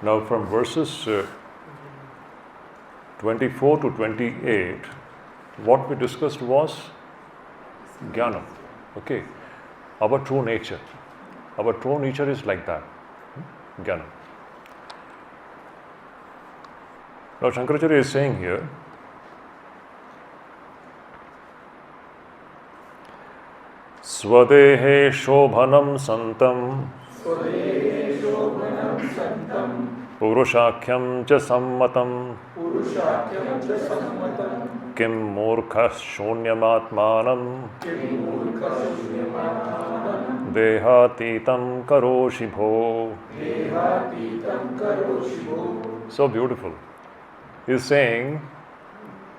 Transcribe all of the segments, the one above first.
Now from verses 24 to 28, what we discussed was Jnana. Okay. Our true nature. Our true nature is like that. Jnana. Now Shankaracharya is saying here, Swadehe shobhanam santam Purushakyam cha sammatam Kim murkhas shunyamatmanam Dehatitam karoshi bho. So beautiful. He's saying,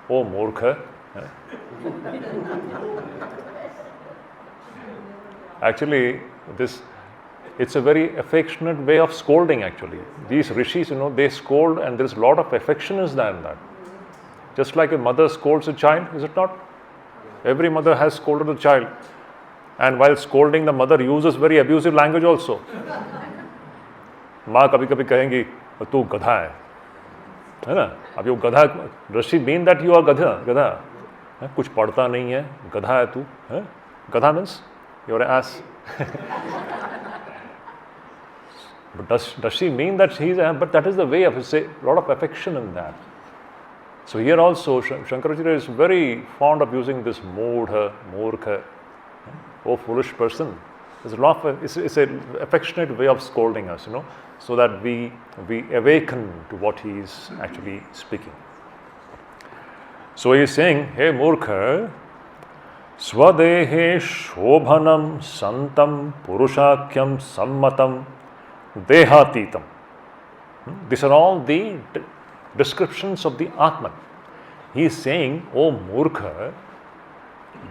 oh murkha. Actually, it's a very affectionate way of scolding actually. These rishis, they scold and there's a lot of affection is there in that. Just like a mother scolds a child, is it not? Every mother has scolded a child. And while scolding, the mother uses very abusive language also. माँ कभी कभी कहेंगी तू गधा है ना? अब ये गधा रशी mean that you are गधा कुछ पढ़ता नहीं है, गधा है तू, गधा means you're an ass. But does she mean that he's a, but that is the way of say a lot of affection in that. So here also Shankaracharya is very fond of using this murkha, oh foolish person. There's a lot of, it's an affectionate way of scolding us, so that we awaken to what he is actually speaking. So he is saying, hey murkha, Swadehe shobhanam santam purushakyam sammatam dehatitam. These are all the descriptions of the Atman. He is saying, oh murkha,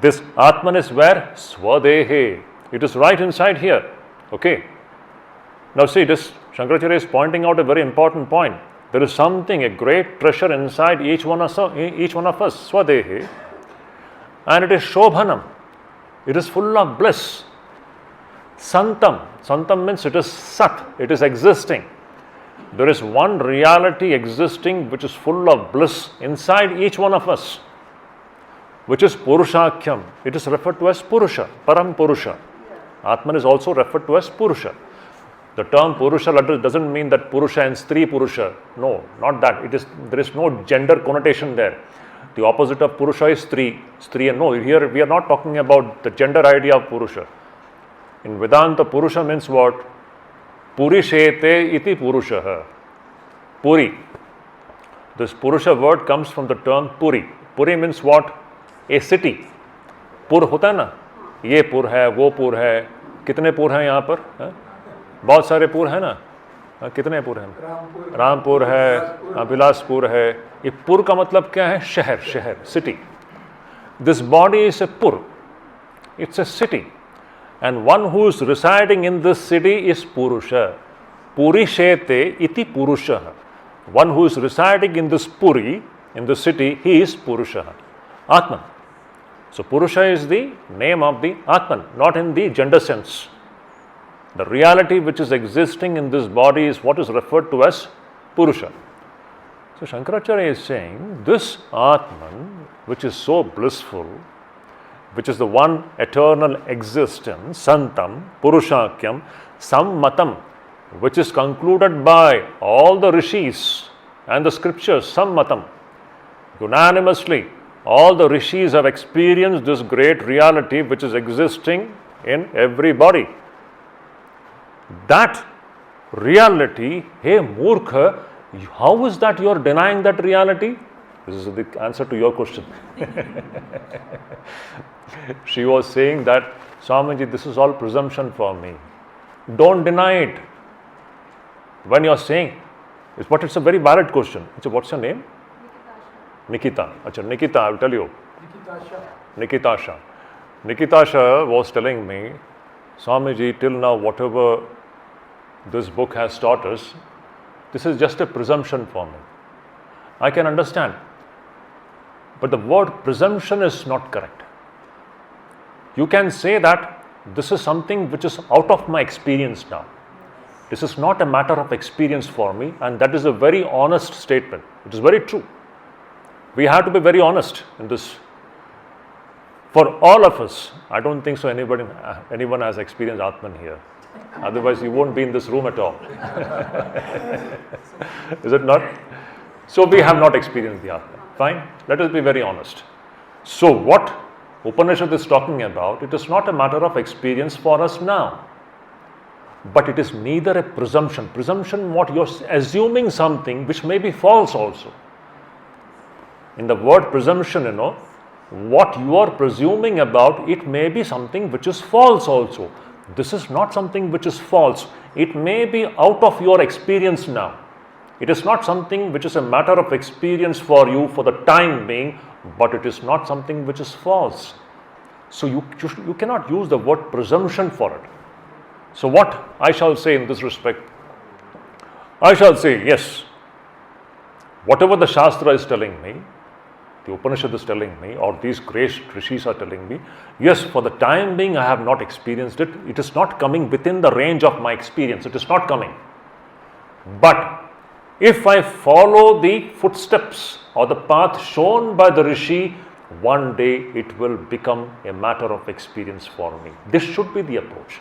this Atman is where? Swadehe. It is right inside here. Okay. Now see, this Shankaracharya is pointing out a very important point. There is something, a great treasure inside each one of us, Swadehe. And it is Shobhanam. It is full of bliss. Santam. Santam means it is Sat. It is existing. There is one reality existing which is full of bliss inside each one of us, which is Purushakyam. It is referred to as Purusha, Param Purusha. Atman is also referred to as Purusha. The term Purusha doesn't mean that Purusha and Stri Purusha. No, not that. There is no gender connotation there. The opposite of Purusha is Stri. And no, here we are not talking about the gender idea of Purusha. In Vedanta, Purusha means what? Purishete iti Purushaha. Puri. This Purusha word comes from the term Puri. Puri means what? A city. Pur hota hai na? Ye pur hai, wo pur hai. Kitne pur hai yahan par? बहुत सारे पुर है ना? कितने पुर हैं? रामपुर है, बिलासपुर है. ये पुर का मतलब क्या है? शहर, city. This body is a pur. It's a city. And one who is residing in this city is Purusha. Purishete iti Purusha. One who is residing in this Puri, in the city, he is Purusha. Atman. So Purusha is the name of the Atman, not in the gender sense. The reality which is existing in this body is what is referred to as Purusha. So Shankaracharya is saying this Atman, which is so blissful, which is the one eternal existence, Santam, Purushakyam, Sammatam, which is concluded by all the rishis and the scriptures, Sammatam. Unanimously, all the rishis have experienced this great reality which is existing in every body. That reality, hey Murkha, how is that you are denying that reality? This is the answer to your question. She was saying that, Swamiji, this is all presumption for me. Don't deny it. When you are saying, but it's a very valid question. What's your name? Nikita. Achha, Nikita, I will tell you. Nikitasha. Nikitasha was telling me, Swamiji, till now, whatever this book has taught us, this is just a presumption for me. I can understand. But the word presumption is not correct. You can say that this is something which is out of my experience now. This is not a matter of experience for me, and that is a very honest statement. It is very true. We have to be very honest in this. For all of us, I don't think so anyone has experienced Atman here. Otherwise, you won't be in this room at all. Is it not? So we have not experienced the Atman. Fine. Let us be very honest. So what Upanishad is talking about, it is not a matter of experience for us now. But it is neither a presumption. Presumption, what you're assuming something which may be false also. In the word presumption, what you are presuming about, it may be something which is false also. This is not something which is false. It may be out of your experience now. It is not something which is a matter of experience for you for the time being, but it is not something which is false. So you cannot use the word presumption for it. So what I shall say in this respect? I shall say, yes, whatever the Shastra is telling me, the Upanishad is telling me, or these great rishis are telling me, yes, for the time being I have not experienced it. It is not coming within the range of my experience. It is not coming. But if I follow the footsteps or the path shown by the rishi, one day it will become a matter of experience for me. This should be the approach.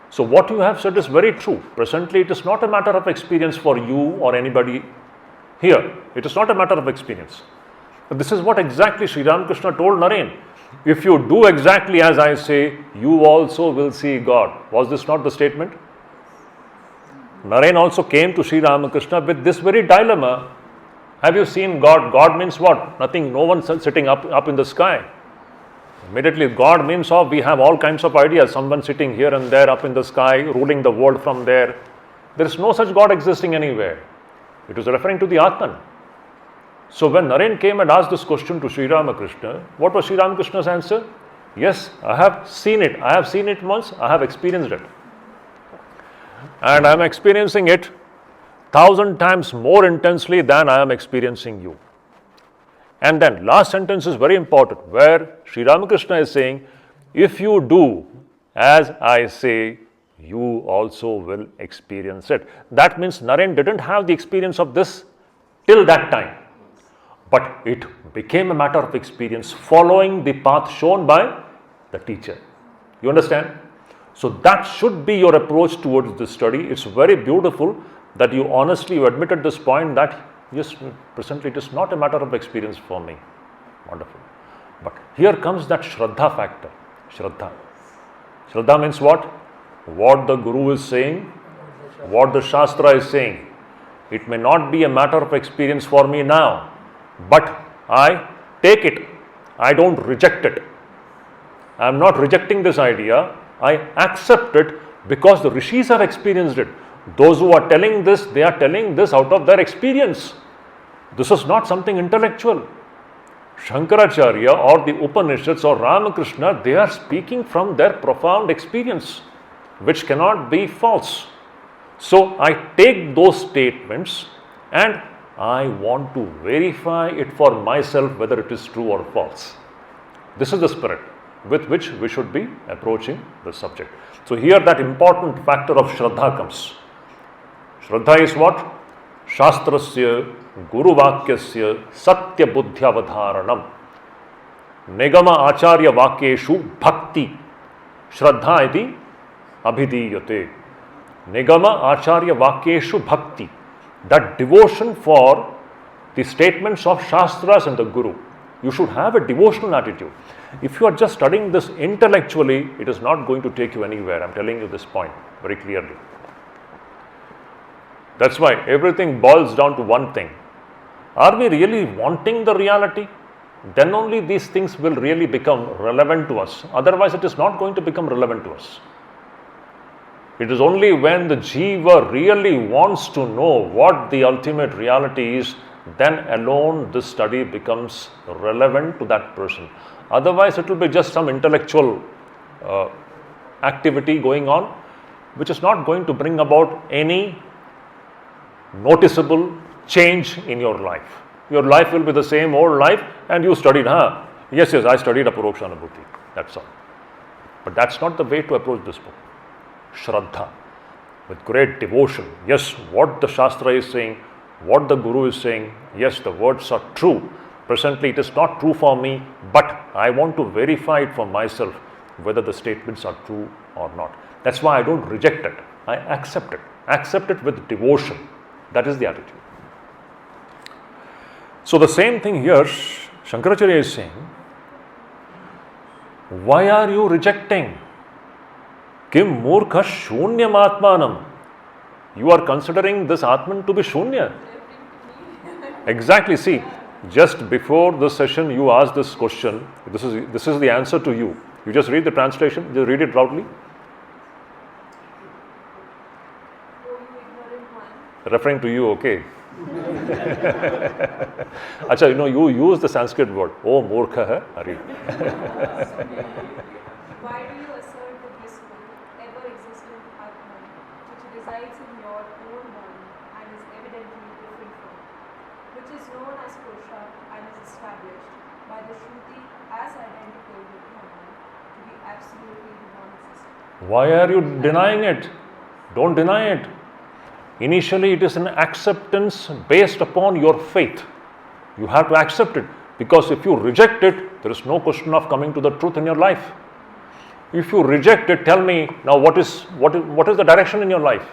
So what you have said is very true. Presently it is not a matter of experience for you or anybody here. It is not a matter of experience. But this is what exactly Sri Ramakrishna told Naren. If you do exactly as I say, you also will see God. Was this not the statement? Naren also came to Sri Ramakrishna with this very dilemma. Have you seen God? God means what? Nothing, no one sitting up in the sky. Immediately God means we have all kinds of ideas. Someone sitting here and there up in the sky, ruling the world from there. There is no such God existing anywhere. It was referring to the Atman. So when Naren came and asked this question to Sri Ramakrishna, what was Sri Ramakrishna's answer? Yes, I have seen it. I have seen it once. I have experienced it. And I am experiencing it 1,000 times more intensely than I am experiencing you. And then last sentence is very important, where Sri Ramakrishna is saying, if you do as I say, you also will experience it. That means Naren didn't have the experience of this till that time. But it became a matter of experience following the path shown by the teacher. You understand? So that should be your approach towards this study. It's very beautiful that you honestly admitted this point that yes, presently it is not a matter of experience for me. Wonderful. But here comes that Shraddha factor. Shraddha. Shraddha means what? What the Guru is saying, what the Shastra is saying. It may not be a matter of experience for me now, but I take it. I don't reject it. I am not rejecting this idea. I accept it because the rishis have experienced it. Those who are telling this, they are telling this out of their experience. This is not something intellectual. Shankaracharya or the Upanishads or Ramakrishna, they are speaking from their profound experience, which cannot be false. So I take those statements and I want to verify it for myself whether it is true or false. This is the spirit with which we should be approaching the subject. So here that important factor of Shraddha comes. Shraddha is what? Shastrasya Guru Vakyasya Satya Buddhyavadharanam Nigama Acharya Vakyeshu Bhakti Shraddha iti Abhidiyate. Nigama Acharya Vakyeshu Bhakti. That devotion for the statements of Shastras and the Guru. You should have a devotional attitude. If you are just studying this intellectually, it is not going to take you anywhere. I am telling you this point very clearly. That's why everything boils down to one thing. Are we really wanting the reality? Then only these things will really become relevant to us. Otherwise, it is not going to become relevant to us. It is only when the jiva really wants to know what the ultimate reality is, then alone this study becomes relevant to that person. Otherwise, it will be just some intellectual activity going on, which is not going to bring about any noticeable change in your life. Your life will be the same old life, and you studied, yes, I studied Aparokshanubhuti. That's all. But that's not the way to approach this book. Shraddha. with great devotion. Yes, what the Shastra is saying, what the Guru is saying, yes, the words are true. Presently, it is not true for me, but I want to verify it for myself whether the statements are true or not. That's why I don't reject it. I accept it. Accept it with devotion. That is the attitude. So the same thing here, Shankaracharya is saying, why are you rejecting? Kim murkha shunyam atmanam. You are considering this Atman to be shunya. Exactly. See, just before this session, you asked this question. This is the answer to you. You just read the translation. Just read it loudly. Referring to you, okay. Acha, you use the Sanskrit word. Oh, murkha hai. Hari. Why do you assert the blissful, ever-existent Atman, which resides in your own body and is evidently different from it, which is known as Purusha and is established by the Shruti as identical with Brahman to be absolutely non-existent? Why are you denying it? Don't deny it. Initially, it is an acceptance based upon your faith. You have to accept it, because if you reject it, there is no question of coming to the truth in your life. If you reject it, tell me now what is the direction in your life?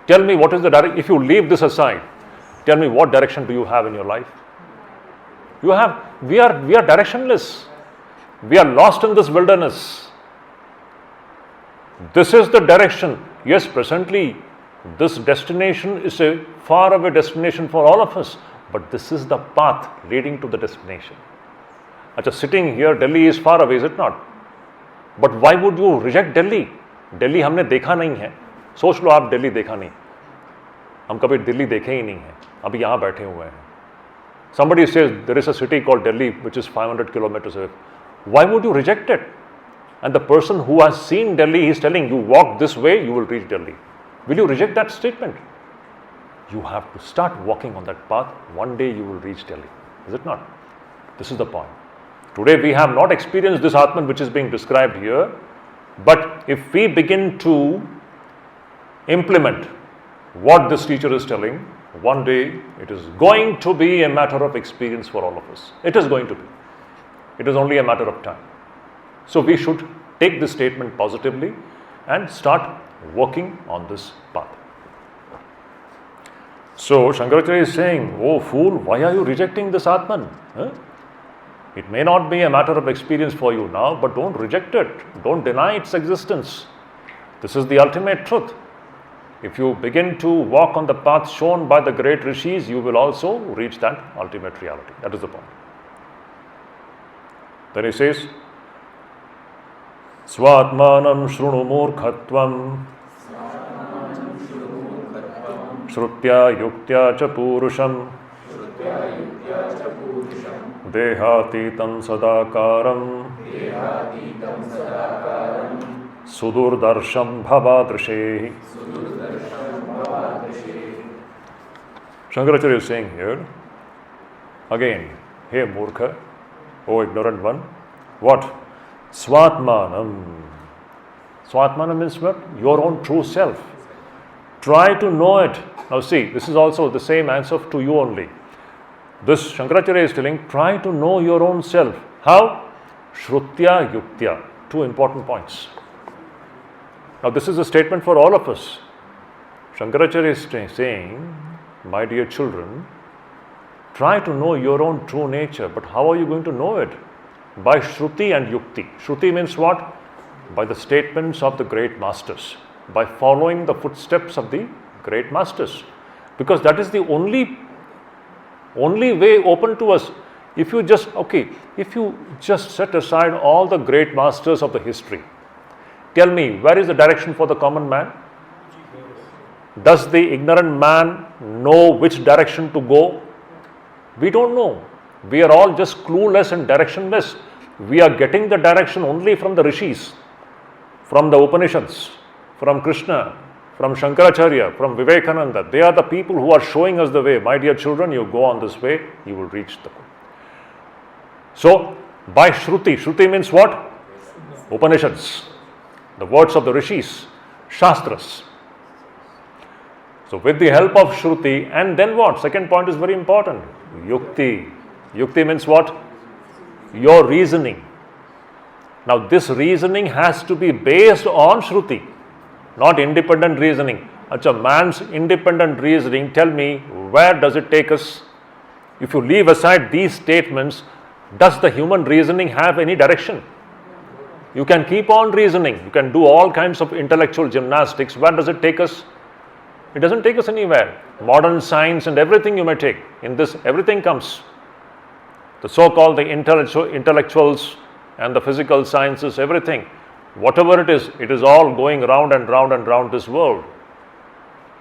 Tell me what is the direction. If you leave this aside, tell me what direction do you have in your life? We are directionless. We are lost in this wilderness. This is the direction. Yes, presently, this destination is a faraway destination for all of us, but this is the path leading to the destination. Achha, sitting here, Delhi is far away, is it not? But why would you reject Delhi? Delhi हमने देखा नहीं है. सोच लो आप दिल्ली देखा नहीं. हम कभी दिल्ली देखे ही नहीं हैं. अभी यहाँ बैठे हुए हैं. Somebody says there is a city called Delhi which is 500 kilometers away. Why would you reject it? And the person who has seen Delhi, he is telling you, walk this way, you will reach Delhi. Will you reject that statement? You have to start walking on that path. One day you will reach Delhi. Is it not? This is the point. Today we have not experienced this Atman which is being described here. But if we begin to implement what this teacher is telling, one day it is going to be a matter of experience for all of us. It is going to be. It is only a matter of time. So we should take this statement positively and start working on this path. So Shankaracharya is saying, oh fool, why are you rejecting this Atman? It may not be a matter of experience for you now, but don't reject it. Don't deny its existence. This is the ultimate truth. If you begin to walk on the path shown by the great rishis, you will also reach that ultimate reality. That is the point. Then he says, Svatmanam shrunu murkhatvam Shrutya yuktya cha purusham Dehatitam sadakaram Sudurdarsham bhavadrishe. Shankaracharya is saying here, again, hey murkha, O ignorant one, what? Svatmanam. Svatmanam means what? Your own true self. Try to know it. Now see, this is also the same answer to you only. This Shankaracharya is telling, try to know your own self. How? Shrutya yuktya. Two important points. Now this is a statement for all of us. Shankaracharya is saying, my dear children, try to know your own true nature. But how are you going to know it? By Shruti and Yukti. Shruti means what? By the statements of the great masters. By following the footsteps of the great masters. Because that is the only way open to us. If you just set aside all the great masters of the history, tell me, where is the direction for the common man? Does the ignorant man know which direction to go? We don't know. We are all just clueless and directionless. We are getting the direction only from the rishis, from the Upanishads, from Krishna, from Shankaracharya, from Vivekananda. They are the people who are showing us the way. My dear children, you go on this way, you will reach the goal. So, by Shruti, Shruti means what? Upanishads, the words of the rishis, Shastras. So with the help of Shruti, and then what? Second point is very important. Yukti. Yukti means what? Your reasoning. Now this reasoning has to be based on Shruti, not independent reasoning. Acha, man's independent reasoning, tell me, where does it take us? If you leave aside these statements, does the human reasoning have any direction? You can keep on reasoning. You can do all kinds of intellectual gymnastics. Where does it take us? It doesn't take us anywhere. Modern science and everything you may take. In this, everything comes. The so-called intellectuals and the physical sciences, everything. Whatever it is all going round and round and round this world.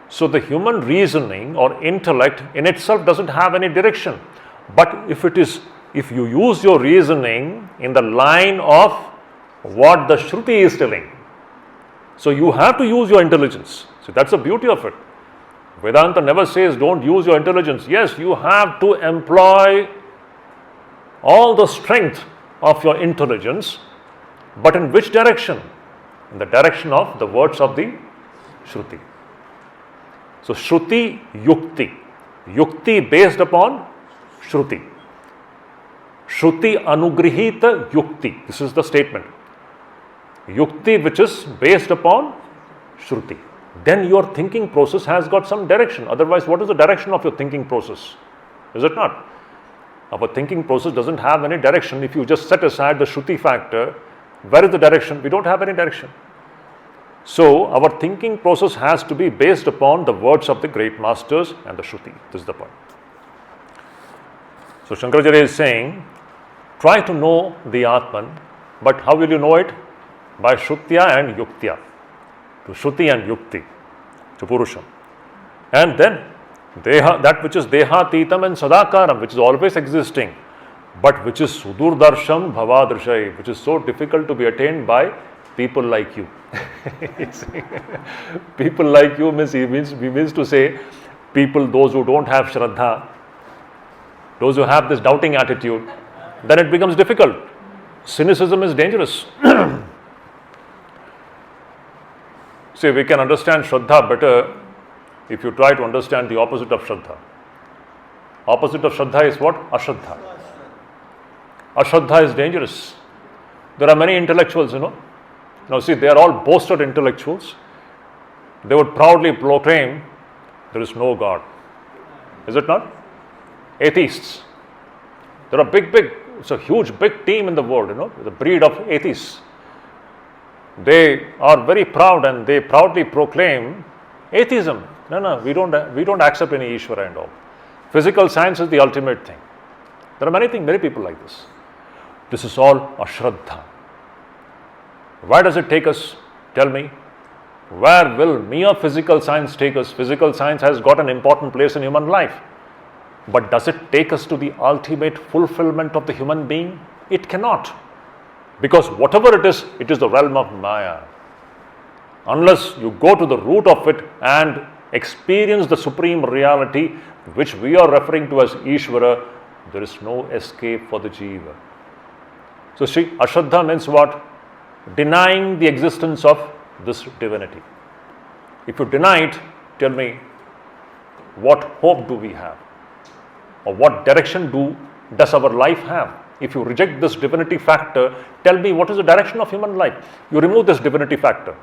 So the human reasoning or intellect in itself doesn't have any direction. But if you use your reasoning in the line of what the Shruti is telling, so you have to use your intelligence. So that's the beauty of it. Vedanta never says don't use your intelligence. Yes, you have to employ all the strength of your intelligence, but in which direction? In the direction of the words of the Shruti. So Shruti, Yukti. Yukti based upon Shruti. Shruti anugrihita Yukti. This is the statement. Yukti which is based upon Shruti. Then your thinking process has got some direction. Otherwise, what is the direction of your thinking process? Is it not? Our thinking process doesn't have any direction. If you just set aside the Shruti factor, where is the direction? We don't have any direction. So, our thinking process has to be based upon the words of the great masters and the Shruti. This is the point. So, Shankaracharya is saying, try to know the Atman, but how will you know it? By Shrutya and Yuktya. To Shruti and Yukti, to Purusham. And then, that which is Dehatitam and Sadakaram, which is always existing, but which is Sudurdarsham Bhavadrishai, which is so difficult to be attained by people like you. People like you means to say people, those who don't have Shraddha, those who have this doubting attitude, then it becomes difficult. Cynicism is dangerous. See, we can understand Shraddha better if you try to understand the opposite of Shraddha. Opposite of Shraddha is what? Ashraddha. Ashraddha is dangerous. There are many intellectuals, Now see, they are all boasted intellectuals. They would proudly proclaim there is no God. Is it not? Atheists. There are it's a huge, big team in the world, the breed of atheists. They are very proud and they proudly proclaim atheism. No, we don't accept any Ishvara and all. Physical science is the ultimate thing. There are many people like this. This is all Ashraddha. Where does it take us? Tell me. Where will mere physical science take us? Physical science has got an important place in human life. But does it take us to the ultimate fulfillment of the human being? It cannot. Because whatever it is the realm of Maya. Unless you go to the root of it and experience the supreme reality, which we are referring to as Ishvara, there is no escape for the Jiva. So see, Ashraddha means what? Denying the existence of this divinity. If you deny it, tell me, what hope do we have? Or what direction does our life have? If you reject this divinity factor, tell me what is the direction of human life? You remove this divinity factor.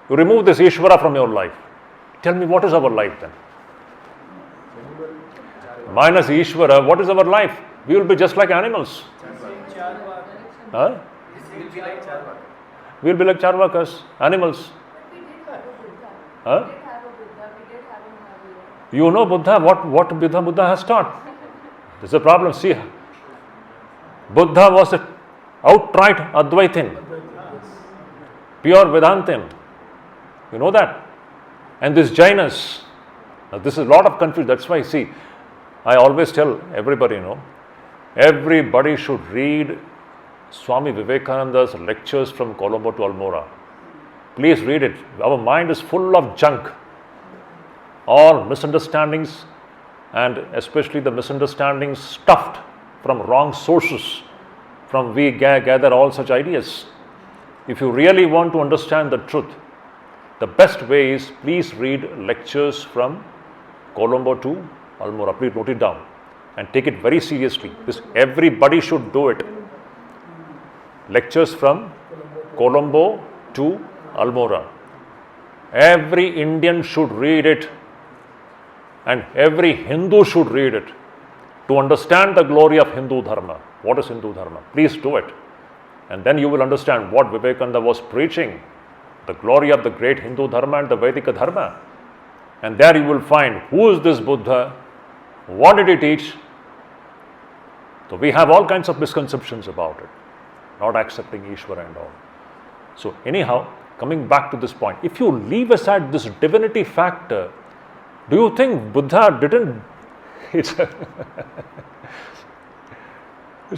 You remove this Ishvara from your life. Tell me what is our life then? Minus Ishvara, what is our life? We will be just like animals. Huh? We will be like Charvakas, animals. Huh? You know Buddha, what Buddha has taught. This is the problem. See, Buddha was an outright Advaitin, pure Vedantin. You know that? And this Jainas, now this is a lot of confusion. That's why, see, I always tell everybody, everybody should read Swami Vivekananda's lectures from Colombo to Almora. Please read it. Our mind is full of junk. All misunderstandings, and especially the misunderstandings stuffed from wrong sources, from we gather all such ideas. If you really want to understand the truth, The best way is please read lectures from Colombo to Almora. Please note it down and take it very seriously. This everybody should do it. Lectures from Colombo to Almora. Every Indian should read it, and every Hindu should read it to understand the glory of Hindu Dharma. What is Hindu Dharma? Please do it. And then you will understand what Vivekananda was preaching, the glory of the great Hindu Dharma and the Vedic Dharma. And there you will find who is this Buddha, what did he teach. So we have all kinds of misconceptions about it, not accepting Ishvara and all. So anyhow, coming back to this point, if you leave aside this divinity factor, do you think Buddha didn't? It's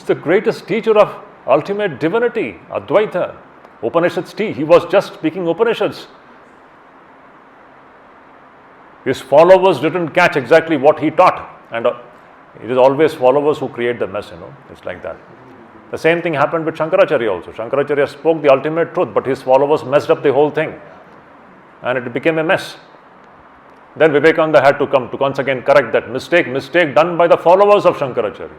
the greatest teacher of ultimate divinity, Advaita. Upanishads, he was just speaking Upanishads. His followers didn't catch exactly what he taught, and it is always followers who create the mess, it's like that. The same thing happened with Shankaracharya also. Shankaracharya spoke the ultimate truth, but his followers messed up the whole thing, and it became a mess. Then Vivekananda had to come to once again correct that mistake done by the followers of Shankaracharya.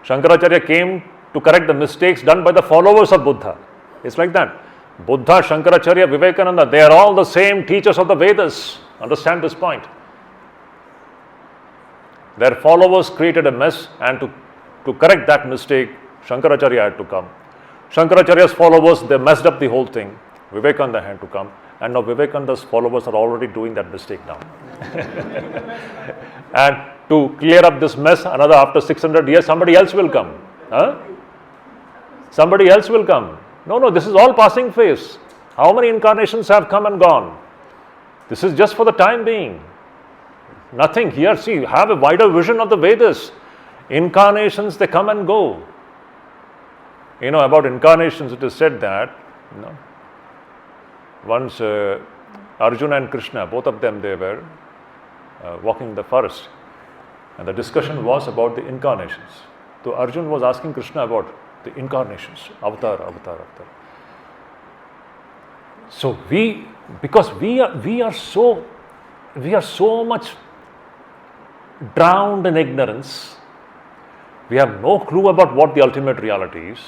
Shankaracharya came to correct the mistakes done by the followers of Buddha. It's like that. Buddha, Shankaracharya, Vivekananda, they are all the same teachers of the Vedas. Understand this point. Their followers created a mess, and to correct that mistake, Shankaracharya had to come. Shankaracharya's followers, they messed up the whole thing. Vivekananda had to come, and now Vivekananda's followers are already doing that mistake now. And to clear up this mess, another after 600 years, somebody else will come. Somebody else will come. No, this is all passing phase. How many incarnations have come and gone? This is just for the time being. Nothing here. See, have a wider vision of the Vedas. Incarnations, they come and go. About incarnations, it is said that, once Arjuna and Krishna, both of them, they were walking in the forest, and the discussion was about the incarnations. So Arjuna was asking Krishna about the incarnations, avatar. So because we are so much drowned in ignorance, we have no clue about what the ultimate reality is.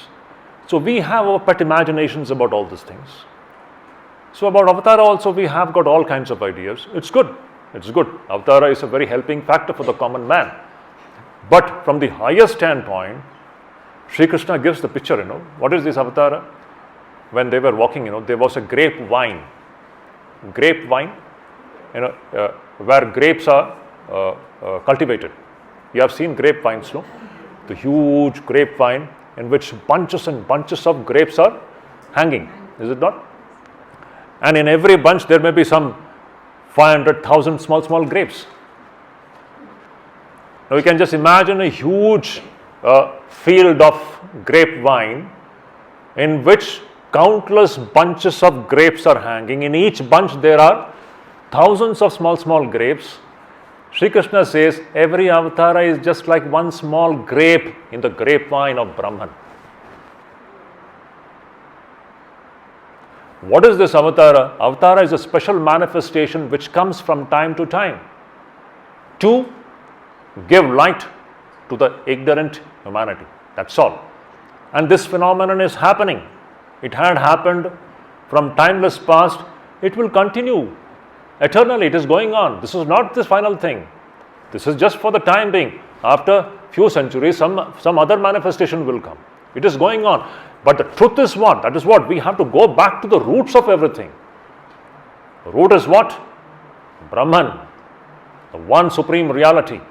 So we have our pet imaginations about all these things. So about Avatara also we have got all kinds of ideas. It's good. Avatara is a very helping factor for the common man. But from the higher standpoint, Sri Krishna gives the picture, What is this Avatara? When they were walking, there was a grapevine. Grapevine, where grapes are cultivated. You have seen grapevines, no? The huge grapevine in which bunches and bunches of grapes are hanging, is it not? And in every bunch there may be some 500,000 small grapes. Now you can just imagine a huge field of grapevine in which countless bunches of grapes are hanging. In each bunch there are thousands of small grapes. Sri Krishna says every avatara is just like one small grape in the grapevine of Brahman. What is this avatara? Avatara is a special manifestation which comes from time to time to give light to the ignorant humanity. That's all. And this phenomenon is happening. It had happened from timeless past. It will continue eternally. It is going on. This is not the final thing. This is just for the time being. After few centuries, some other manifestation will come. It is going on. But the truth is what? That is what? We have to go back to the roots of everything. The root is what? Brahman, the one supreme reality.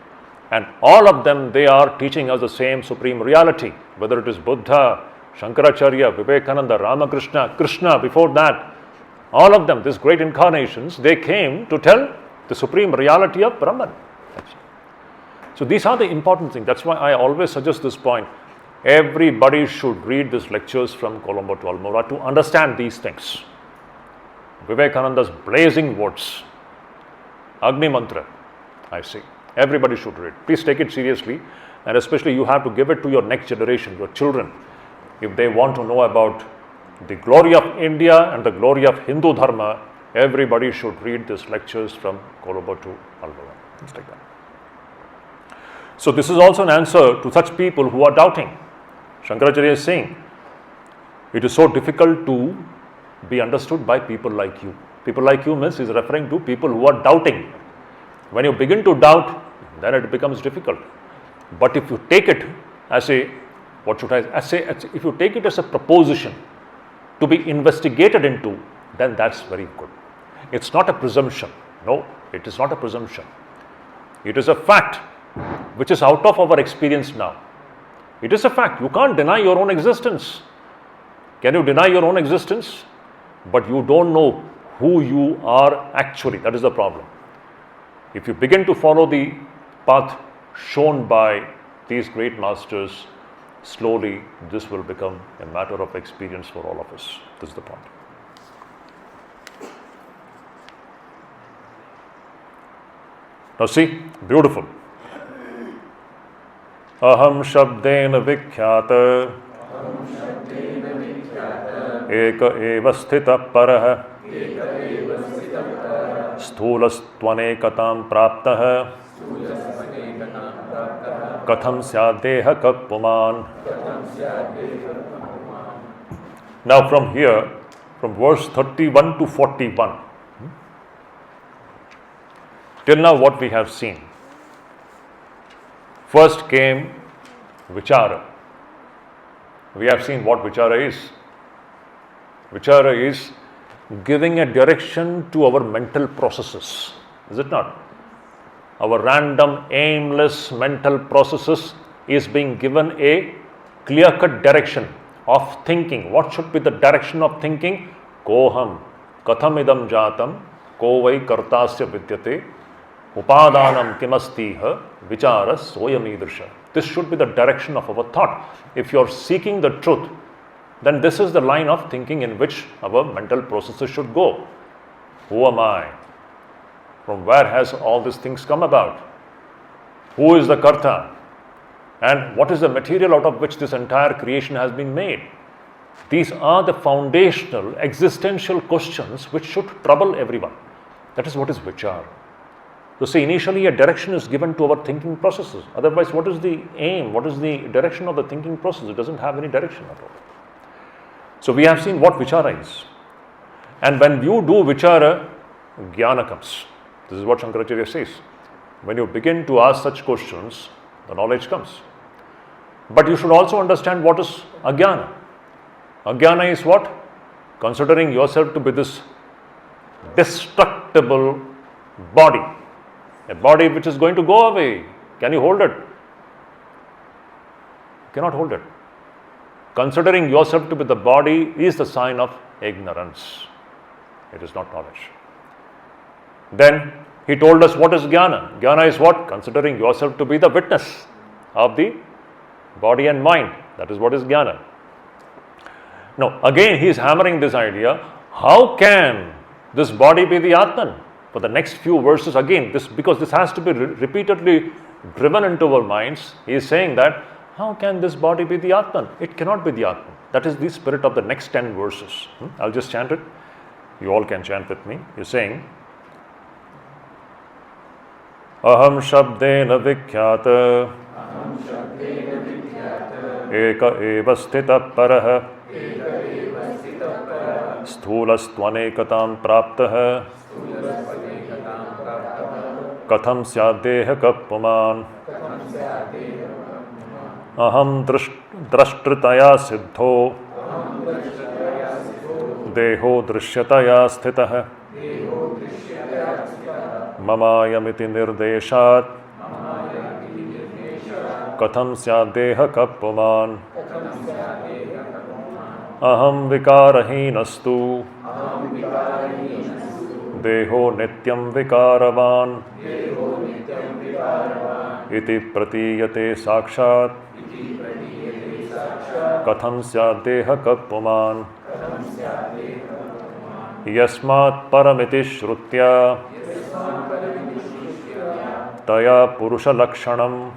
And all of them, they are teaching us the same supreme reality. Whether it is Buddha, Shankaracharya, Vivekananda, Ramakrishna, Krishna, before that, all of them, these great incarnations, they came to tell the supreme reality of Brahman. So these are the important things. That's why I always suggest this point. Everybody should read these lectures from Colombo to Almora to understand these things. Vivekananda's blazing words, Agni Mantra, I say. Everybody should read. Please take it seriously, and especially you have to give it to your next generation, your children, if they want to know about the glory of India and the glory of Hindu Dharma. Everybody should read these lectures from Colombo to Alvaro. Things like that. So this is also an answer to such people who are doubting. Shankaracharya is saying, it is so difficult to be understood by people like you. People like you means he is referring to people who are doubting. When you begin to doubt, then it becomes difficult. But if you take it as a, what should I say, if you take it as a proposition to be investigated into, then that's very good. It's not a presumption. No, it is not a presumption. It is a fact which is out of our experience now. It is a fact. You can't deny your own existence. Can you deny your own existence? But you don't know who you are actually. That is the problem. If you begin to follow the path shown by these great masters, slowly this will become a matter of experience for all of us. This is the point. Now see, beautiful. Aham shabdena vikhyata eka eva sthita parah sthulastvane praptah katham syadeha kapuman. Now from here, from verse 31 to 41, till now what we have seen. First came vichara. We have seen what vichara is. Vichara is giving a direction to our mental processes, is it not? Our random, aimless mental processes is being given a clear-cut direction of thinking. What should be the direction of thinking? Koham, katham idam jatam, ko vai kartasya vidyate, upadanam kimastiha, vichara soyamidrisha. This should be the direction of our thought. If you are seeking the truth, then this is the line of thinking in which our mental processes should go. Who am I? From where has all these things come about? Who is the Karta? And what is the material out of which this entire creation has been made? These are the foundational, existential questions which should trouble everyone. That is what is vichara. So see, initially a direction is given to our thinking processes. Otherwise, what is the aim? What is the direction of the thinking process? It doesn't have any direction at all. So we have seen what vichara is. And when you do vichara, jnana comes. This is what Shankaracharya says. When you begin to ask such questions, the knowledge comes. But you should also understand what is ajnana. Ajnana is what? Considering yourself to be this destructible body. A body which is going to go away. Can you hold it? You cannot hold it. Considering yourself to be the body is the sign of ignorance. It is not knowledge. Then he told us what is jnana. Jnana is what? Considering yourself to be the witness of the body and mind. That is what is jnana. Now, again he is hammering this idea. How can this body be the Atman? For the next few verses, again, because this has to be repeatedly driven into our minds, he is saying that, how can this body be the Atman? It cannot be the Atman. That is the spirit of the next 10 verses. I'll just chant it. You all can chant with me. He is saying, Aham shabdena vikhyata eka eva sthita parah sthulastvane praptah katham syadeha kapuman. Aham drashtritaya siddho deho drishyataya sthitah mamayamiti nirdeshat katham syadeha kapuman. Aham vikarahinastu deho nityam vikaravan iti pratiyate sakshat katham syadeha kapuman. Yasmat paramiti shrutya taya purusha lakshanam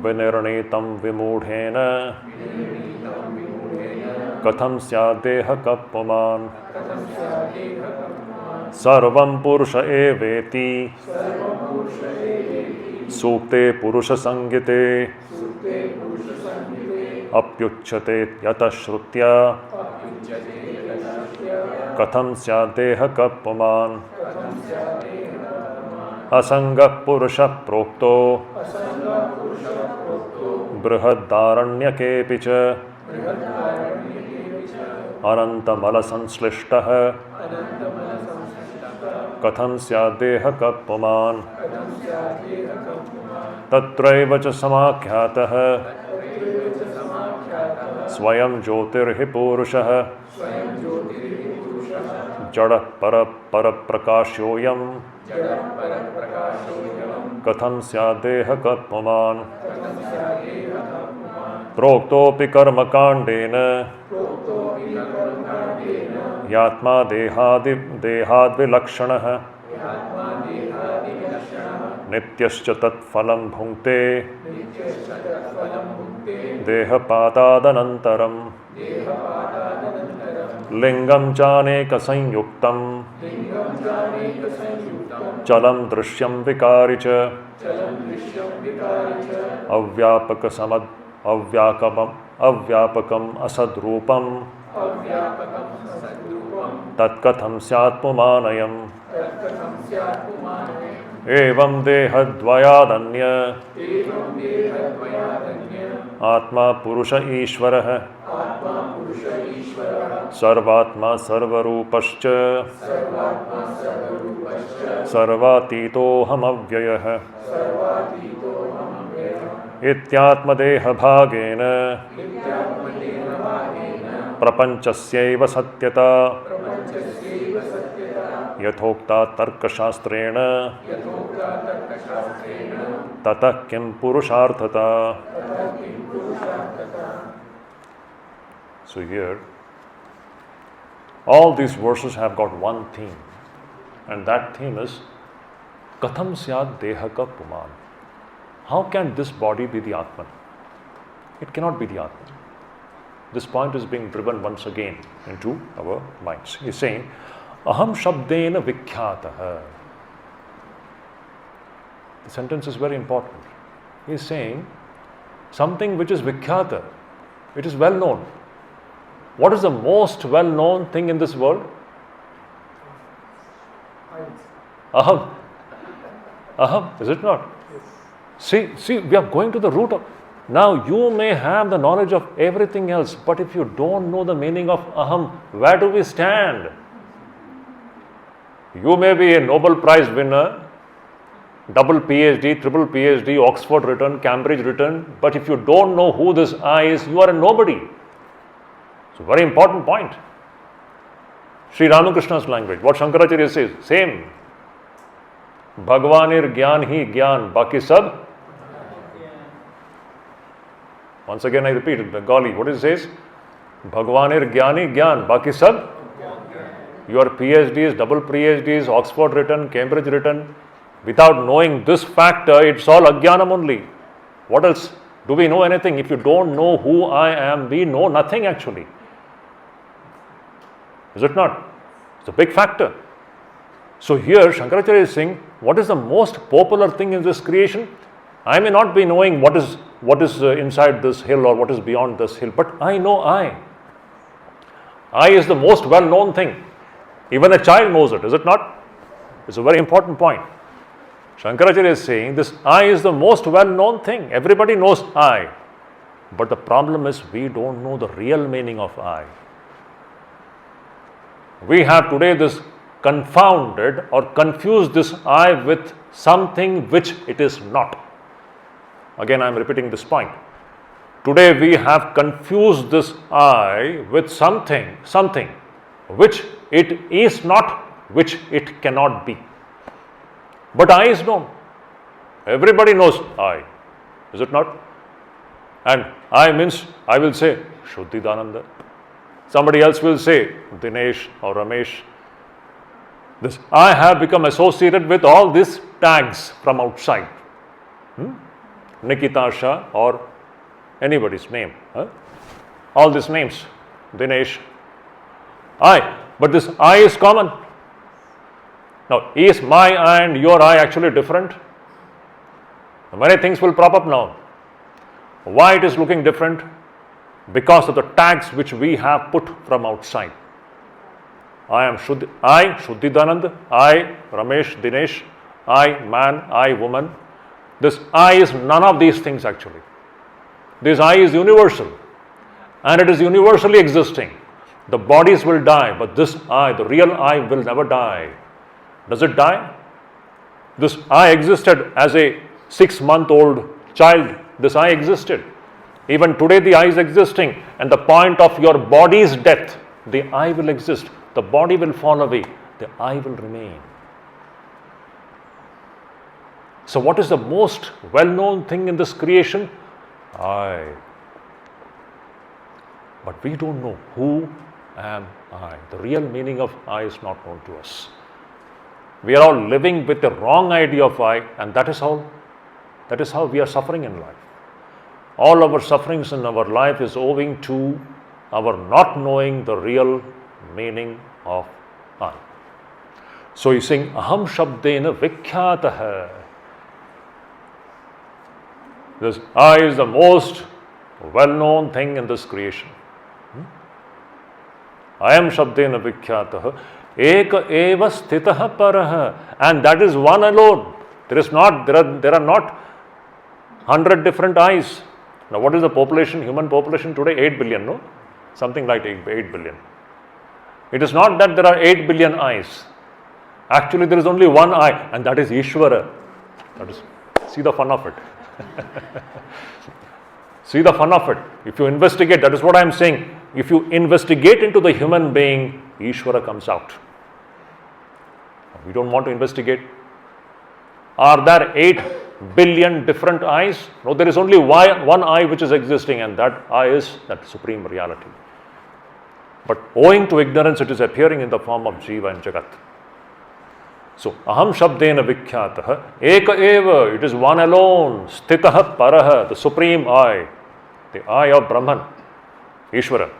vinirnitam vimudhena Katham syadeha kapuman. Sarvam purusha eveti. Sukte purusha sangite. Apyuchyate yata shrutya. Katham syadeha kapuman. Asanga purusha prokto. Brihadharanyake picha. Anantamala sanslishtaha. Katham syadeha kapuman. Tatraiva cha samakhyataha. Swayam jyotirhi purushaha. Jada para prakashyoyam. Katham syadeha kapuman. Proktopi karma kandena. Yatma dehad vilakshanaha. Nityascha tat phalam bhunkte. Deha patadanantaram. Lingam chaneka sanyuktam. Chalam drishyam vikaricha. Avyapakam asadrupam. Tatkatham syat pumanayam. Evam dehadvayadanya. Atma purusha ishvaraha. Sarvatma sarvarupascha. Sarvatitoham avyayah. Ityatma deha bhagena. Prapanchasyaiva satyata. Yathokta tarka shastrena. Tata kim purusharthata. So here, all these verses have got one theme, and that theme is Katham syad dehaka puman. How can this body be the Atman? It cannot be the Atman. This point is being driven once again into our minds. He is saying, Aham shabdena vikhyataha. The sentence is very important. He is saying, something which is vikhyata, it is well known. What is the most well known thing in this world? Aham. Aham, is it not? See, we are going to the root of. Now, you may have the knowledge of everything else, but if you don't know the meaning of aham, where do we stand? You may be a Nobel Prize winner, double PhD, triple PhD, Oxford written, Cambridge written, but if you don't know who this I is, you are a nobody. It's a very important point. Sri Ramakrishna's language, what Shankaracharya says, same. Bhagwanir Gyan hi Gyan, Baki sab. Once again I repeat it, Bengali, what it says? Bhagwanir Gyani Gyan, Baki sab. Your PhDs, double PhDs, Oxford written, Cambridge written, without knowing this factor, it's all Ajnanam only. What else? Do we know anything? If you don't know who I am, we know nothing actually. Is it not? It's a big factor. So here Shankaracharya is saying, what is the most popular thing in this creation? I may not be knowing what is inside this hill or what is beyond this hill, but I know I. I is the most well-known thing. Even a child knows it, is it not? It's a very important point. Shankaracharya is saying this I is the most well-known thing. Everybody knows I. But the problem is we don't know the real meaning of I. We have today this confounded or confused this I with something which it is not. Again, I am repeating this point. Today we have confused this I with something which it is not, which it cannot be. But I is known. Everybody knows I. Is it not? And I means, I will say Shuddhidananda. Somebody else will say Dinesh or Ramesh. This I have become associated with all these tags from outside. Nikita Shah or anybody's name. All these names. Dinesh, I. But this I is common. Now, is my I and your I actually different? Many things will prop up now. Why it is looking different? Because of the tags which we have put from outside. I am Shuddhidananda, I, Ramesh, Dinesh, I, man, I, woman. This I is none of these things actually. This I is universal and it is universally existing. The bodies will die, but this I, the real I, will never die. Does it die? This I existed as a 6-month-old child. This I existed. Even today the I is existing, and the point of your body's death, the I will exist. The body will fall away, the I will remain. So what is the most well-known thing in this creation? I. But we don't know who am I. The real meaning of I is not known to us. We are all living with the wrong idea of I, and that is how we are suffering in life. All our sufferings in our life is owing to our not knowing the real meaning of I. So he's saying, Aham Shabdena Vikhyatah. This I is the most well-known thing in this creation. I am Shabdena Vikhyatah. Eka eva sthitah parah. And that is one alone. There are not 100 different eyes. Now what is the population, human population today? 8 billion, no? Something like 8 billion. It is not that there are 8 billion eyes. Actually there is only one eye, and that is Ishvara. See the fun of it. See the fun of it. If you investigate, that is what I am saying. If you investigate into the human being, Ishvara comes out. We don't want to investigate. Are there 8 billion different eyes? No, there is only one eye which is existing, and that eye is that supreme reality. But owing to ignorance, it is appearing in the form of Jiva and Jagat. So, Aham Shabdena Vikhyatah, Eka Eva, it is one alone, Sthitah Parah, the supreme I, the I of Brahman, Ishvara.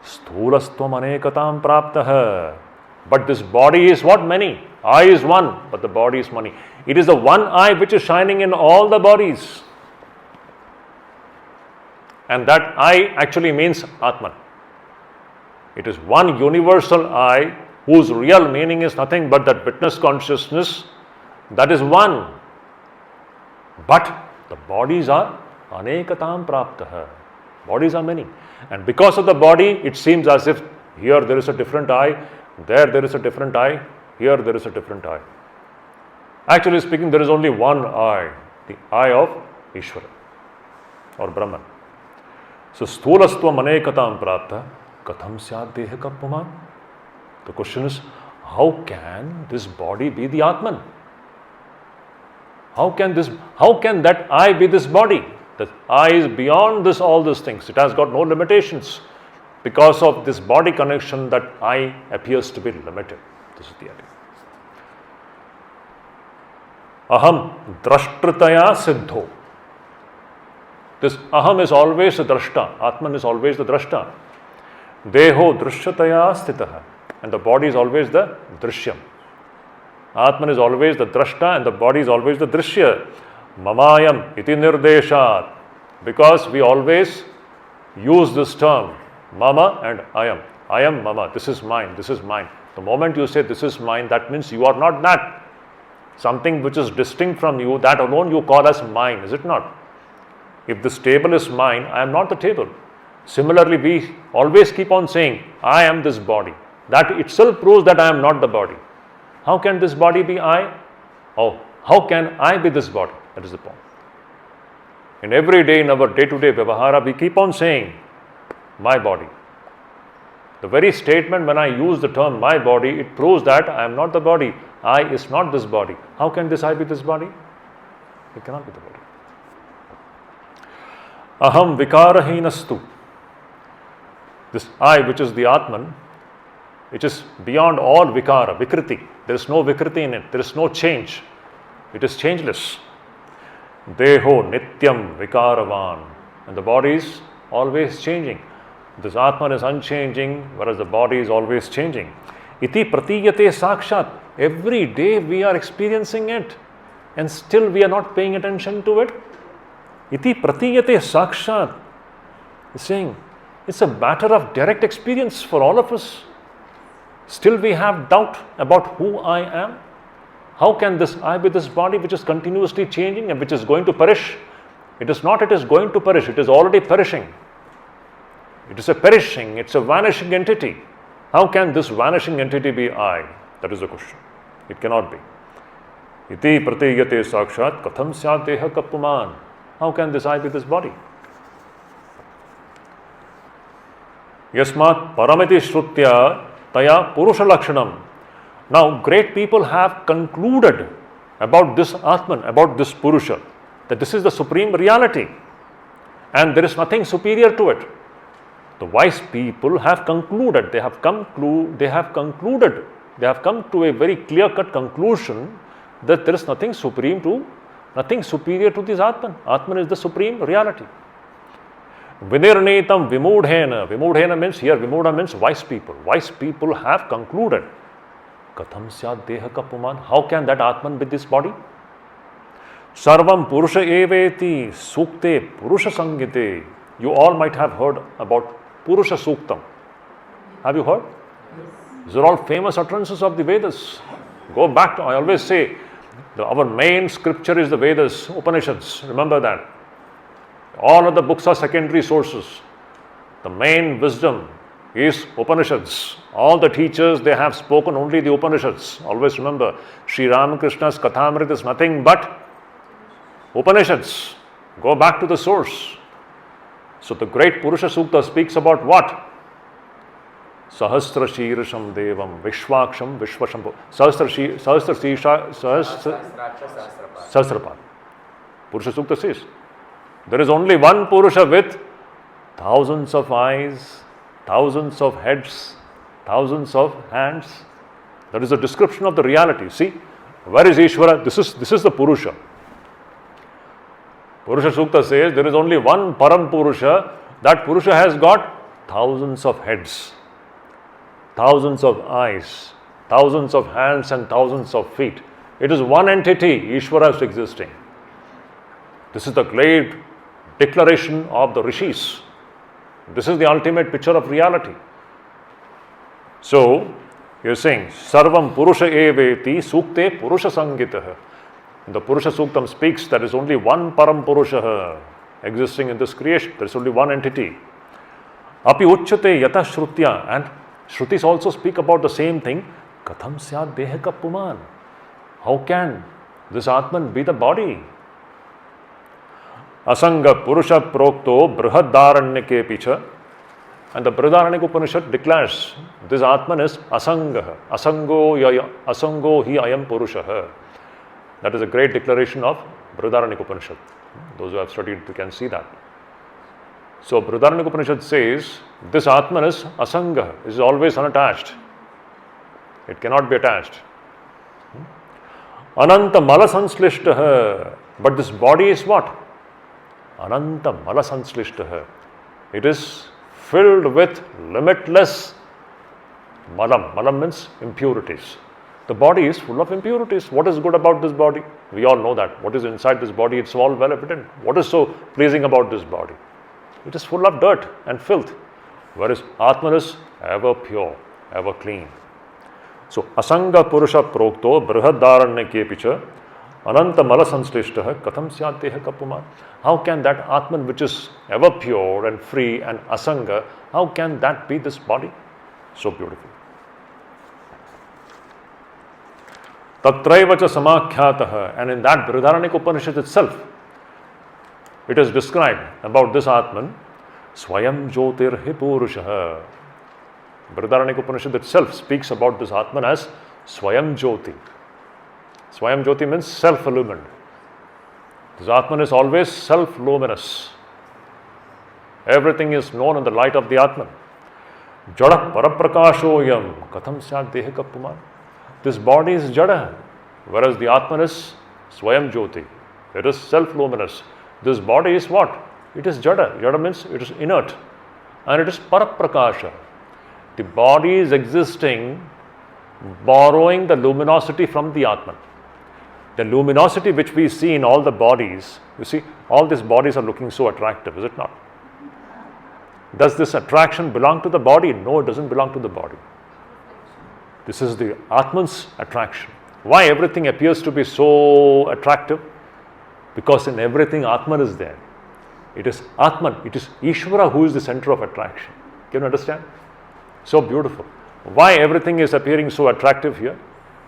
Sthulasthvam Anekatam Praptah. But this body is what? Many. I is one, but the body is many. It is the one I which is shining in all the bodies. And that I actually means Atman. It is one universal I whose real meaning is nothing but that witness consciousness, that is one. But the bodies are Anekatam Praptah. Bodies are many. And because of the body, it seems as if here there is a different I, there is a different I, here there is a different I. Actually speaking, there is only one I, the I of Ishvara or Brahman. So, Sthulasthvam Anekatam Prapta, Katham Syat Deha Kappuman? The question is, how can this body be the Atman? How can that I be this body? The I is beyond this, all these things. It has got no limitations. Because of this body connection, that I appears to be limited. This is the idea. Aham drashtritaya siddho. This aham is always the drashta. Atman is always the drashta. Deho drishyataya sthitah. And the body is always the drishyam. Atman is always the drashta and the body is always the drishya. Mamayam iti nirdeshat. Because we always use this term, mama and ayam. Ayam mama, this is mine, this is mine. The moment you say this is mine, that means you are not that. Something which is distinct from you, that alone you call as mine, is it not? If this table is mine, I am not the table. Similarly, we always keep on saying, I am this body. That itself proves that I am not the body. How can this body be I? Oh, how can I be this body? That is the point. In every day, in our day-to-day vyavahara, we keep on saying, my body. The very statement when I use the term my body, it proves that I am not the body. I is not this body. How can this I be this body? It cannot be the body. Aham vikarahinastu. This I, which is the Atman, which is beyond all vikara, vikriti. There is no vikriti in it. There is no change. It is changeless. Deho nityam vikaravan. And the body is always changing. This Atman is unchanging, whereas the body is always changing. Iti pratiyate sakshat. Every day we are experiencing it, and still we are not paying attention to it. Iti pratiyate sakshat. He's saying it's a matter of direct experience for all of us. Still we have doubt about who I am. How can this I be this body which is continuously changing and which is going to perish? It is not, it is going to perish, it is already perishing. It is a perishing, it's a vanishing entity. How can this vanishing entity be I? That is the question. It cannot be. Iti pratiyate sakshat katham syat deha kapuman. How can this I be this body? Yasmat paramiti shrutya taya purusha lakshanam. Now, great people have concluded about this Atman, about this Purusha, that this is the supreme reality and there is nothing superior to it. The wise people have concluded, they have come to a very clear-cut conclusion that there is nothing superior to this Atman. Atman is the supreme reality. Vinirnetam vimudhena. Vimudhena means, here vimudha means wise people. Wise people have concluded. Katham syat deha kapuman. How can that Atman be this body? Sarvam purusha eveti sukte purusha sangite. You all might have heard about Purusha Suktam. Have you heard? These are all famous utterances of the Vedas. Go back to, I always say, our main scripture is the Vedas, Upanishads. Remember that. All other books are secondary sources. The main wisdom is Upanishads. All the teachers, they have spoken only the Upanishads. Always remember, Sri Ramakrishna's Kathamrit is nothing but Upanishads. Go back to the source. So the great Purusha Sukta speaks about what? Sahasra Shirasham Devam Vishwaksham Vishwashambhu. Sahasrapad. Purusha Sukta says, there is only one Purusha with thousands of eyes, thousands of heads, thousands of hands. That is a description of the reality. See, where is Ishvara? This is the Purusha. Purusha Sukta says there is only one Param Purusha. That Purusha has got thousands of heads, thousands of eyes, thousands of hands and thousands of feet. It is one entity, Ishvara is existing. This is the great declaration of the Rishis. This is the ultimate picture of reality. So, you are saying, Sarvam Purusha eveti sukte Purusha sangitah. The Purusha Suktam speaks there is only one Param Purusha existing in this creation. There is only one entity. Api uchyate yata shrutya. And Shrutis also speak about the same thing. Katham syat deha kapuman. How can this Atman be the body? Asanga Purusha Prokto Brihadharanyake Picha. And the Brihadaranyaka Upanishad declares this Atman is Asanga. Asango hi ayam Purusha. That is a great declaration of Brihadaranyaka Upanishad. Those who have studied, you can see that. So Brihadaranyaka Upanishad says this Atman is Asanga, is always unattached. It cannot be attached. Ananta Mala Sanslishtaha. But this body is what? Ananta Mala Sanslishtaha. It is filled with limitless malam. Malam means impurities. The body is full of impurities. What is good about this body? We all know that. What is inside this body, it's all well evident. What is so pleasing about this body? It is full of dirt and filth. Whereas Atman is ever pure, ever clean. So, Asanga Purusha Prokto Brihadharanyake Picha Ananta Mala Sanslishtaha Katham Syat Deha Kapuman. How can that Atman which is ever pure and free and Asanga, how can that be this body? So beautiful. Tatraivacha Samakhyataha. And in that Brihadaranyaka Upanishad itself, it is described about this Atman, Swayam Jyotir Hi Purushaha. Brihadaranyaka Upanishad itself speaks about this Atman as Swayam Jyoti. Swayam Jyoti means self-illumined. This Atman is always self-luminous. Everything is known in the light of the Atman. Jada Paraprakashoyam Katham Syat Deha Kapuman. This body is Jada, whereas the Atman is Swayam Jyoti. It is self-luminous. This body is what? It is Jada. Jada means it is inert. and it is paraprakasha. The body is existing, borrowing the luminosity from the Atman. The luminosity which we see in all the bodies, you see, all these bodies are looking so attractive, is it not? Does this attraction belong to the body? No, it doesn't belong to the body. This is the Atman's attraction. Why everything appears to be so attractive? Because in everything Atman is there. It is Atman, it is Ishvara who is the center of attraction. Can you understand? So beautiful. Why everything is appearing so attractive here?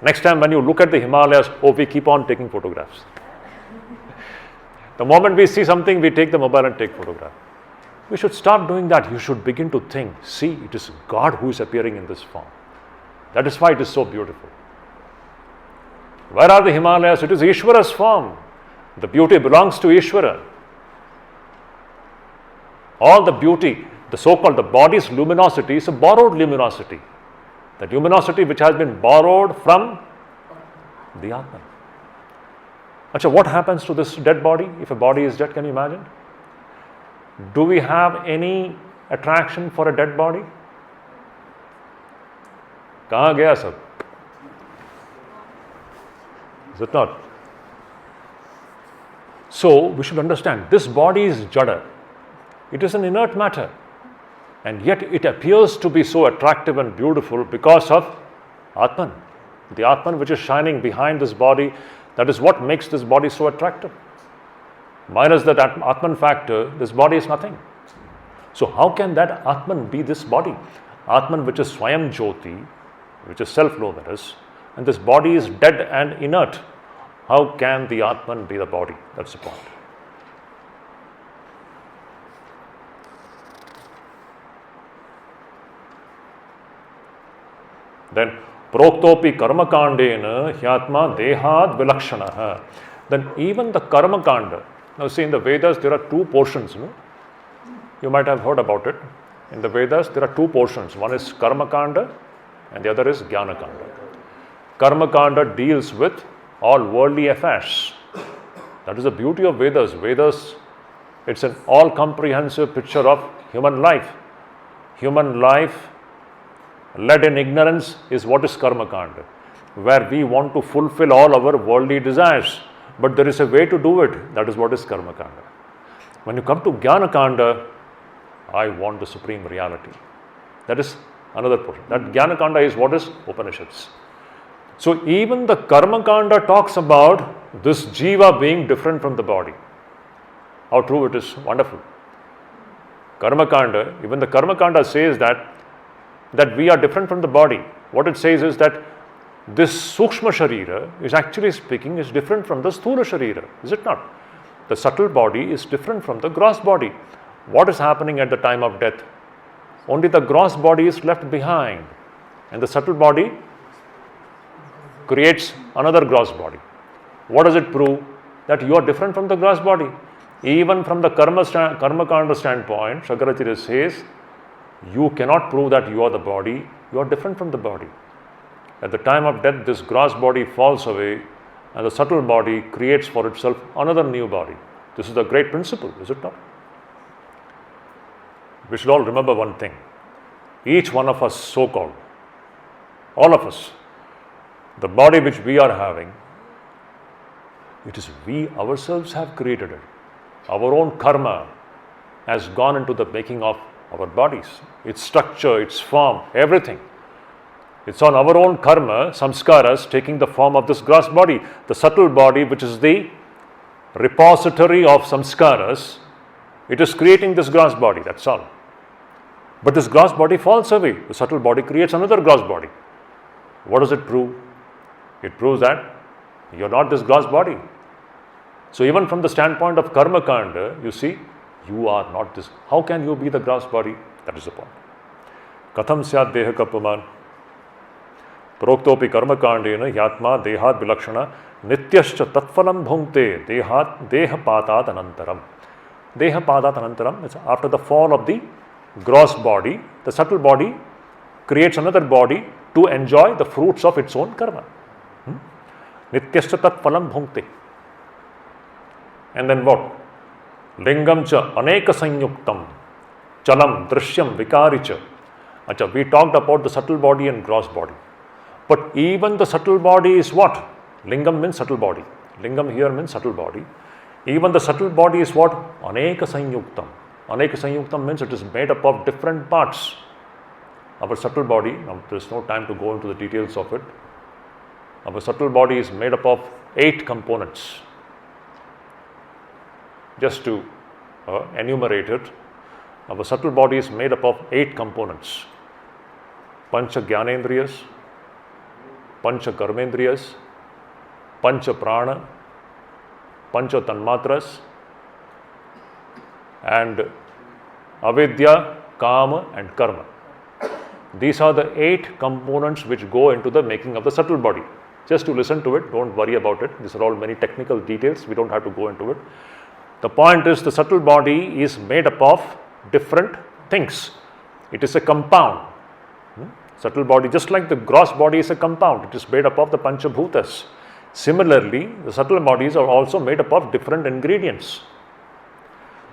Next time when you look at the Himalayas, we keep on taking photographs. The moment we see something, we take the mobile and take photograph. We should stop doing that. You should begin to think, see, it is God who is appearing in this form. That is why it is so beautiful. Where are the Himalayas? It is Ishvara's form. The beauty belongs to Ishvara. All the beauty, the so-called the body's luminosity is a borrowed luminosity. That luminosity which has been borrowed from the Atman. Achha, what happens to this dead body? If a body is dead, can you imagine? Do we have any attraction for a dead body? Kahan gaya sab? Is it not? So, we should understand, this body is jada. It is an inert matter. And yet it appears to be so attractive and beautiful because of Atman. The Atman which is shining behind this body, that is what makes this body so attractive. Minus that Atman factor, this body is nothing. So how can that Atman be this body? Atman which is Swayam Jyoti, which is self-luminous, and this body is dead and inert. How can the Atman be the body? That's the point. Then, proktopi karmakandena hyatma dehad vilakshanaha. Then even the karmakanda. Now see, in the Vedas there are two portions. No? You might have heard about it. In the Vedas there are two portions. One is karmakanda and the other is jnanakanda. Karmakanda deals with all worldly affairs. That is the beauty of Vedas. Vedas, it's an all-comprehensive picture of human life. Human life led in ignorance is what is karmakanda, where we want to fulfill all our worldly desires, but there is a way to do it. That is what is karmakanda. When you come to jnanakanda, I want the supreme reality. That is another portion. That jnanakanda is what is Upanishads. So even the karmakanda talks about this jiva being different from the body. How true it is, wonderful. Karmakanda, even the karmakanda says that we are different from the body. What it says is that this sukshma sharira is actually speaking is different from the sthula sharira, is it not? The subtle body is different from the gross body. What is happening at the time of death? Only the gross body is left behind, and the subtle body creates another gross body. What does it prove? That you are different from the gross body. Even from the karmakanda standpoint, Shankaracharya says, you cannot prove that you are the body, you are different from the body. At the time of death, this gross body falls away and the subtle body creates for itself another new body. This is the great principle, is it not? We should all remember one thing. Each one of us, so-called, all of us, the body which we are having, it is we ourselves have created it. Our own karma has gone into the making of our bodies, its structure, its form, everything. It's on our own karma, samskaras, taking the form of this gross body. The subtle body, which is the repository of samskaras, it is creating this gross body, that's all. But this gross body falls away. The subtle body creates another gross body. What does it prove? It proves that you are not this gross body. So even from the standpoint of karma kanda, you see, you are not this. How can you be the gross body? That is the point. Katham syat deha kapuman proktopi karma kandena yatma dehat vilakshana nityascha tatphalam bhungte deha patat anantaram. Deha patat anantaram, it's after the fall of the gross body, the subtle body creates another body to enjoy the fruits of its own karma. Nityascha tatphalam bhungte. And then what? Lingam cha aneka sanyuktam chalam, drishyam, vikaricha. Acha, we talked about the subtle body and gross body. But even the subtle body is what? Lingam means subtle body. Lingam here means subtle body. Even the subtle body is what? Aneka sanyuktam. Aneka sanyuktam means it is made up of different parts. Our subtle body, now there is no time to go into the details of it. Our subtle body is made up of 8 components. Just to enumerate it, our subtle body is made up of 8 components. Pancha Gyanendriyas, Pancha Karmendriyas, Pancha Prana, Pancha Tanmatras, and Avidya, Kama, and Karma. These are the 8 components which go into the making of the subtle body. Just to listen to it, don't worry about it. These are all many technical details. We don't have to go into it. The point is, the subtle body is made up of different things. It is a compound. Subtle body, just like the gross body is a compound, it is made up of the Panchabhutas. Similarly, the subtle bodies are also made up of different ingredients.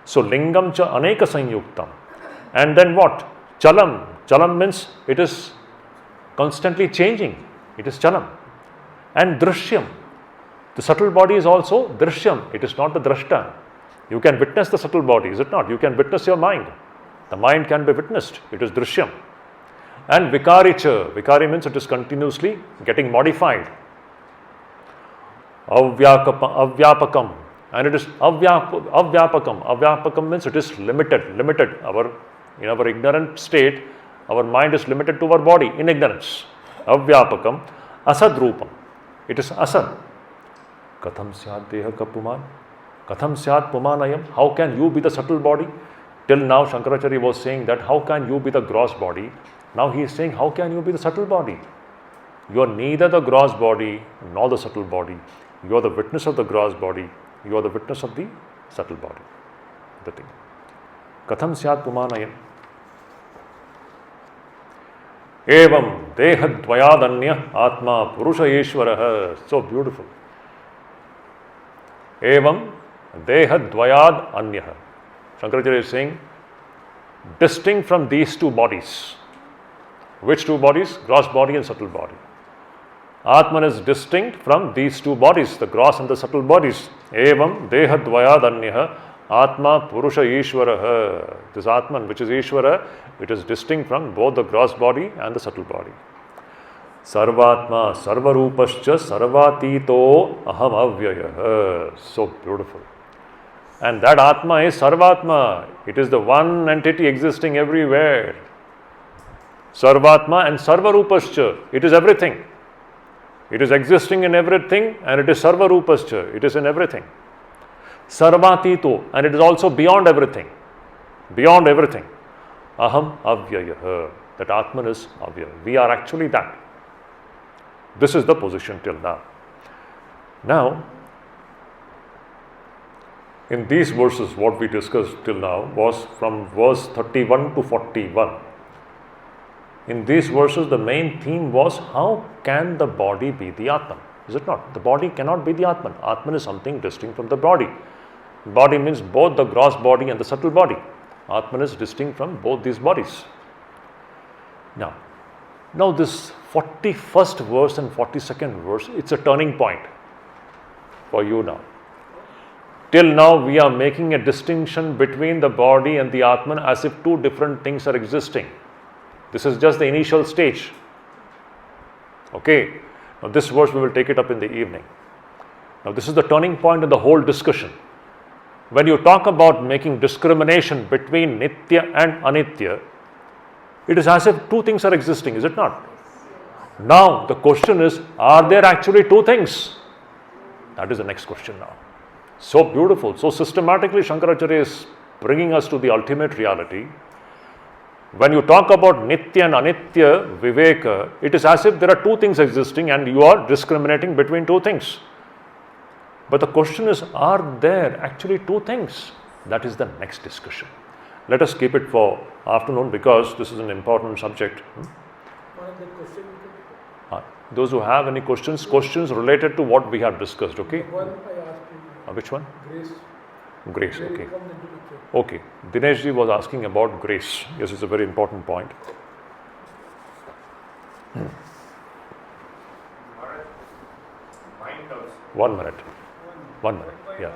So, lingam cha aneka sanyuktam. And then what? Chalam. Chalam means it is constantly changing. It is chalam. And drishyam. The subtle body is also drishyam. It is not the drashta. You can witness the subtle body, is it not? You can witness your mind. The mind can be witnessed. It is drishyam. And vikaricha. Vikari means it is continuously getting modified. Avyapakam. And it is avyapakam. Avyapakam means it is limited. In our ignorant state, our mind is limited to our body in ignorance. Avyapakam. Asadrupam. It is asad. Katham syad deha kapuman. Katham syad pumanayam. How can you be the subtle body? Till now, Shankaracharya was saying that how can you be the gross body? Now he is saying, how can you be the subtle body? You are neither the gross body nor the subtle body. You are the witness of the gross body. You are the witness of the subtle body. The thing. Katham syat pumanayam. Evam dehadvayadanya atma purusha ishvaraha. So beautiful. Evam dehadvayad anyaha. Shankaracharya is saying, distinct from these 2 bodies. Which 2 bodies? Gross body and subtle body. Atman is distinct from these 2 bodies, the gross and the subtle bodies. Evam dehadvayadanyah atma purusha ishvaraha. This Atman, which is Ishvara, it is distinct from both the gross body and the subtle body. Sarvatma sarvarupascha sarvatito aham avyayah. So beautiful. And that Atma is Sarvatma. It is the one entity existing everywhere. Sarvatma and Sarvarupascha. It is everything. It is existing in everything, and it is Sarvarupascha. It is in everything. Sarvatito, and it is also beyond everything. Beyond everything. Aham avyayah. That Atman is avyaya. We are actually that. This is the position till now. Now, in these verses, what we discussed till now was from verse 31 to 41. In these verses, the main theme was, how can the body be the Atman? Is it not? The body cannot be the Atman. Atman is something distinct from the body. Body means both the gross body and the subtle body. Atman is distinct from both these bodies. Now this 41st verse and 42nd verse, it's a turning point for you now. Till now, we are making a distinction between the body and the Atman as if 2 different things are existing. This is just the initial stage. Okay. Now this verse we will take it up in the evening. Now this is the turning point in the whole discussion. When you talk about making discrimination between Nitya and Anitya, it is as if 2 things are existing, is it not? Now the question is, are there actually 2 things? That is the next question now. So beautiful. So systematically Shankaracharya is bringing us to the ultimate reality. When you talk about Nitya and Anitya Viveka, it is as if there are 2 things existing and you are discriminating between 2 things. But the question is, are there actually 2 things? That is the next discussion. Let us keep it for afternoon because this is an important subject. Those who have any questions related to what we have discussed, okay? One I asked you. Which one? Grace. Grace, okay. Okay. Dineshji was asking about grace. Yes, it's a very important point. Mind also. 1 minute. 1 minute. Yeah.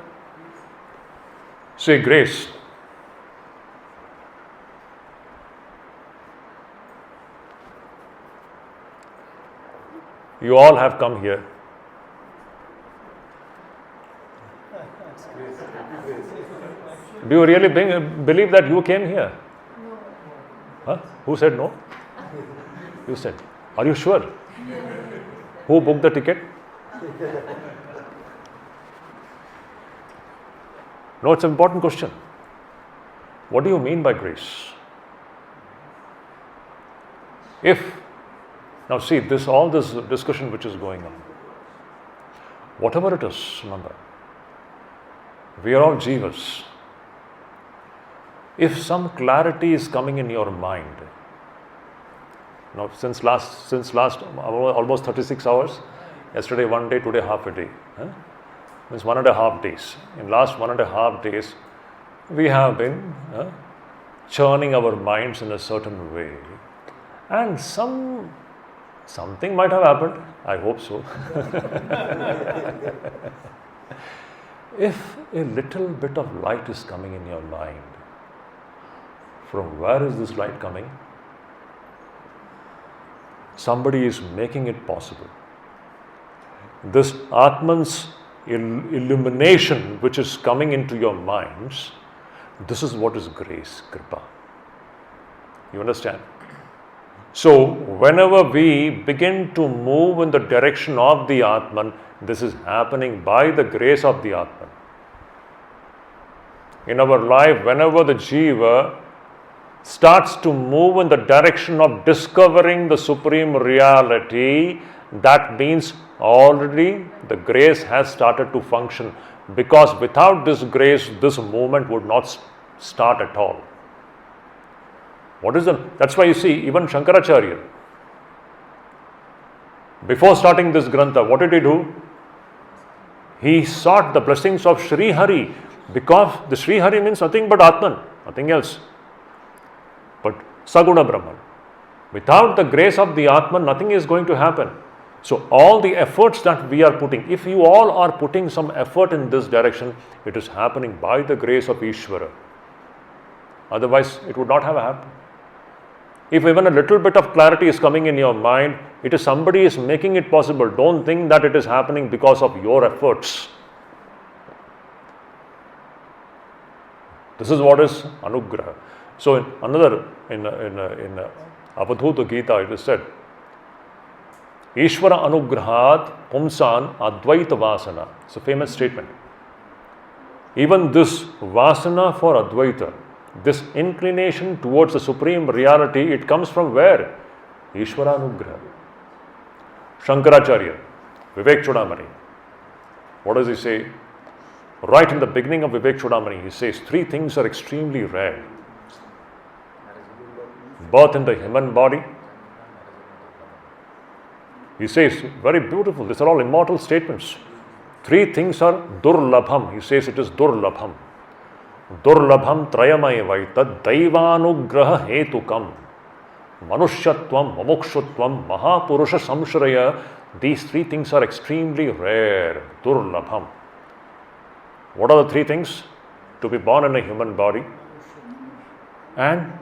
Say grace. You all have come here. Do you really believe that you came here? No. Huh? Who said no? You said. Are you sure? Who booked the ticket? No, it's an important question. What do you mean by grace? Now see, all this discussion which is going on, whatever it is, remember, we are all jivas. If some clarity is coming in your mind, since last almost 36 hours, yesterday 1 day, today half a day, means 1.5 days. In last 1.5 days, we have been churning our minds in a certain way, and something might have happened. I hope so. If a little bit of light is coming in your mind, from where is this light coming? Somebody is making it possible. This Atman's illumination which is coming into your minds, this is what is grace, Kripa. You understand? So, whenever we begin to move in the direction of the Atman, this is happening by the grace of the Atman. In our life, whenever the Jiva starts to move in the direction of discovering the Supreme Reality, that means already the grace has started to function, because without this grace, this movement would not start at all. That's why you see, even Shankaracharya, before starting this Grantha, what did he do? He sought the blessings of Sri Hari, because the Sri Hari means nothing but Atman, nothing else. But Saguna Brahman. Without the grace of the Atman, nothing is going to happen. So all the efforts that we are putting, if you all are putting some effort in this direction, it is happening by the grace of Ishvara. Otherwise, it would not have happened. If even a little bit of clarity is coming in your mind, it is somebody is making it possible. Don't think that it is happening because of your efforts. This is what is Anugraha. So in Avadhuta Gita, it is said, Ishvara Anugrahat Pumsan Advaita Vasana. It's a famous statement. Even this Vasana for Advaita, this inclination towards the Supreme Reality, it comes from where? Ishvara Anugraha. Shankaracharya, Vivek Chudamani, what does he say? Right in the beginning of Vivek Chudamani, he says 3 things are extremely rare. Birth in the human body. He says, very beautiful, these are all immortal statements. 3 things are durlabham. He says it is durlabham. Durlabham trayamaevaita daivanugraha hetukam. Manushyatvam, mamukshutvam, mahapurusha samshraya. These 3 things are extremely rare. Durlabham. What are the 3 things? To be born in a human body, and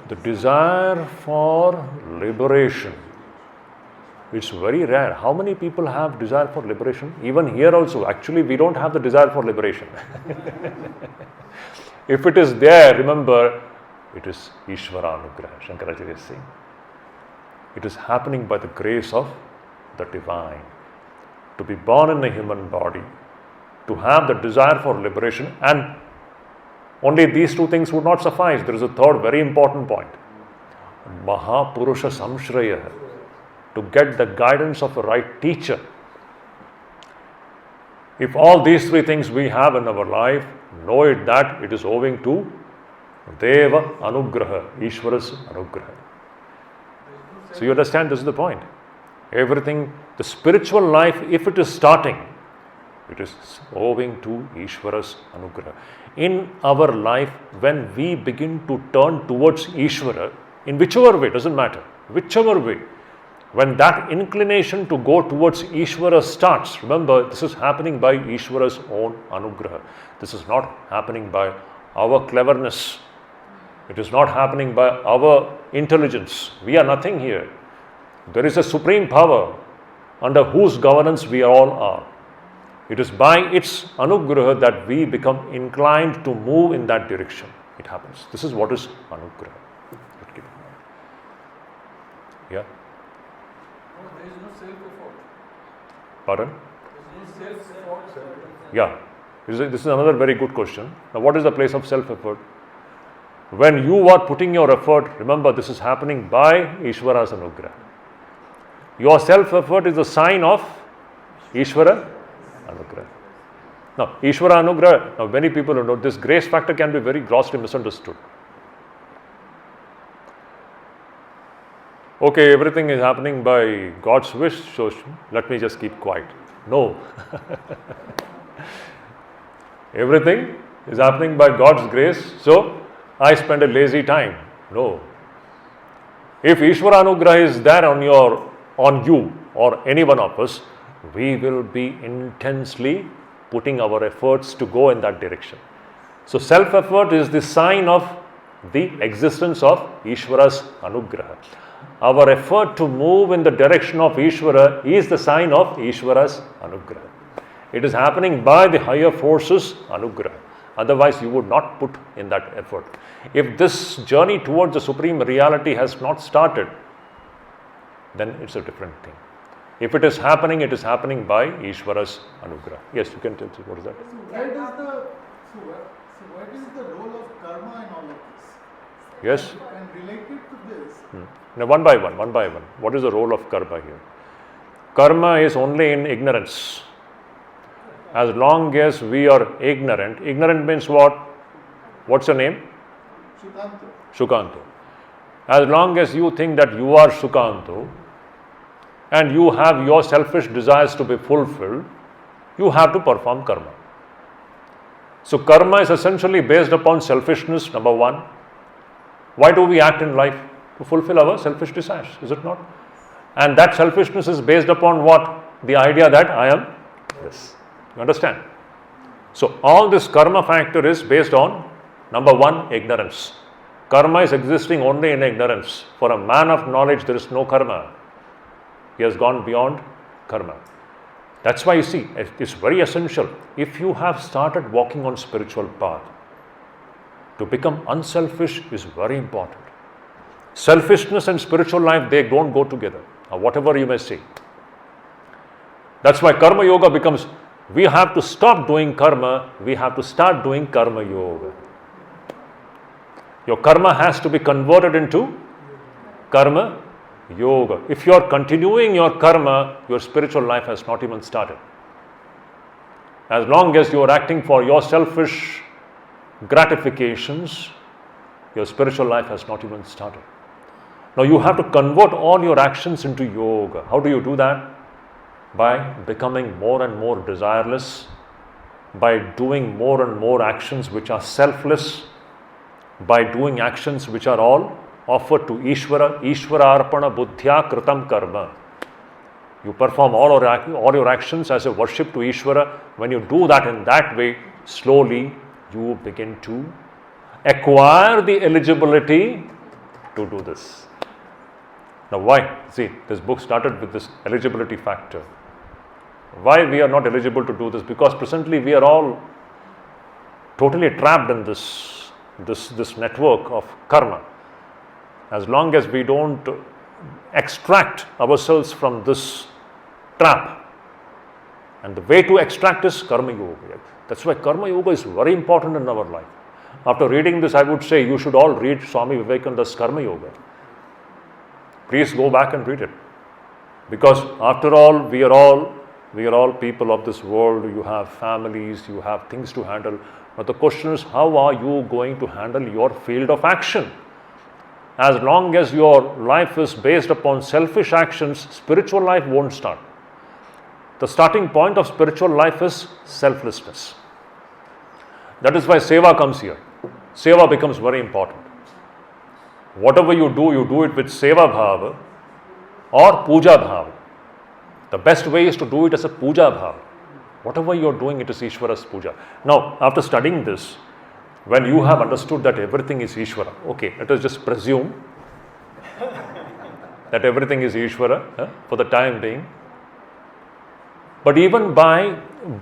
the desire for liberation. It's very rare. How many people have desire for liberation? Even here also, actually we don't have the desire for liberation. If it is there, remember, it is Ishvaranugraha, Shankaracharya is saying. It is happening by the grace of the divine. To be born in a human body, to have the desire for liberation, and only these 2 things would not suffice. There is a third very important point. Mahapurusha Samshraya. To get the guidance of a right teacher. If all these 3 things we have in our life, know it that it is owing to Deva Anugraha, Ishvara's Anugraha. So you understand, this is the point. Everything, the spiritual life, if it is starting, It is owing to Ishvara's Anugraha. In our life, when we begin to turn towards Ishvara, in whichever way, doesn't matter, whichever way, when that inclination to go towards Ishvara starts, remember, this is happening by Ishvara's own Anugraha. This is not happening by our cleverness. It is not happening by our intelligence. We are nothing here. There is a supreme power under whose governance we all are. It is by its Anugraha that we become inclined to move in that direction. It happens. This is what is Anugraha. Yeah? There is no self-effort. Pardon? There is no self-effort. Yeah. This is another very good question. Now, what is the place of self-effort? When you are putting your effort, remember this is happening by Ishvara's Anugraha. Your self-effort is a sign of Ishvara Anugraha. Now, Ishvara Anugraha, now many people know this grace factor can be very grossly misunderstood. Okay, everything is happening by God's wish, so let me just keep quiet. No. Everything is happening by God's grace, so I spend a lazy time. No. If Ishvara Anugraha is there on you or any one of us, we will be intensely putting our efforts to go in that direction. So self-effort is the sign of the existence of Ishvara's Anugraha. Our effort to move in the direction of Ishvara is the sign of Ishvara's Anugraha. It is happening by the higher forces Anugraha. Otherwise, you would not put in that effort. If this journey towards the Supreme Reality has not started, then it's a different thing. If it is happening by Ishvara's Anugraha. Yes, you can tell me what is that? What is the role of karma in all of this? Yes. And related to this. Now, one by one. What is the role of karma here? Karma is only in ignorance. As long as we are ignorant means what? What's your name? Shukanto. As long as you think that you are Shukanto and you have your selfish desires to be fulfilled, you have to perform karma. So karma is essentially based upon selfishness, number one. Why do we act in life? To fulfill our selfish desires, is it not? And that selfishness is based upon what? The idea that I am this. You understand? So all this karma factor is based on, number one, ignorance. Karma is existing only in ignorance. For a man of knowledge, there is no karma. He has gone beyond karma. That's why you see, it's very essential. If you have started walking on spiritual path, to become unselfish is very important. Selfishness and spiritual life, they don't go together, or whatever you may say. That's why karma yoga becomes, we have to stop doing karma, we have to start doing karma yoga. Your karma has to be converted into karma yoga. If you are continuing your karma, your spiritual life has not even started. As long as you are acting for your selfish gratifications, your spiritual life has not even started. Now you have to convert all your actions into yoga. How do you do that? By becoming more and more desireless, by doing more and more actions which are selfless, by doing actions which are all offered to Ishvara, Ishvara arpana buddhya kritam karma. You perform all your actions as a worship to Ishvara. When you do that in that way, slowly you begin to acquire the eligibility to do this. Now why? See, this book started with this eligibility factor. Why we are not eligible to do this? Because presently we are all totally trapped in this network of karma. As long as we don't extract ourselves from this trap, and the way to extract is karma yoga. That's why karma yoga is very important in our life. After reading this, I would say you should all read Swami Vivekananda's Karma Yoga. Please go back and read it. Because after all, we are all people of this world. You have families, you have things to handle. But the question is, how are you going to handle your field of action? As long as your life is based upon selfish actions, spiritual life won't start. The starting point of spiritual life is selflessness. That is why seva comes here. Seva becomes very important. Whatever you do it with seva bhava or puja bhava. The best way is to do it as a puja bhava. Whatever you are doing, it is Ishvara's puja. Now, after studying this, when you have understood that everything is Ishvara, okay, let us just presume that everything is Ishvara for the time being. But even by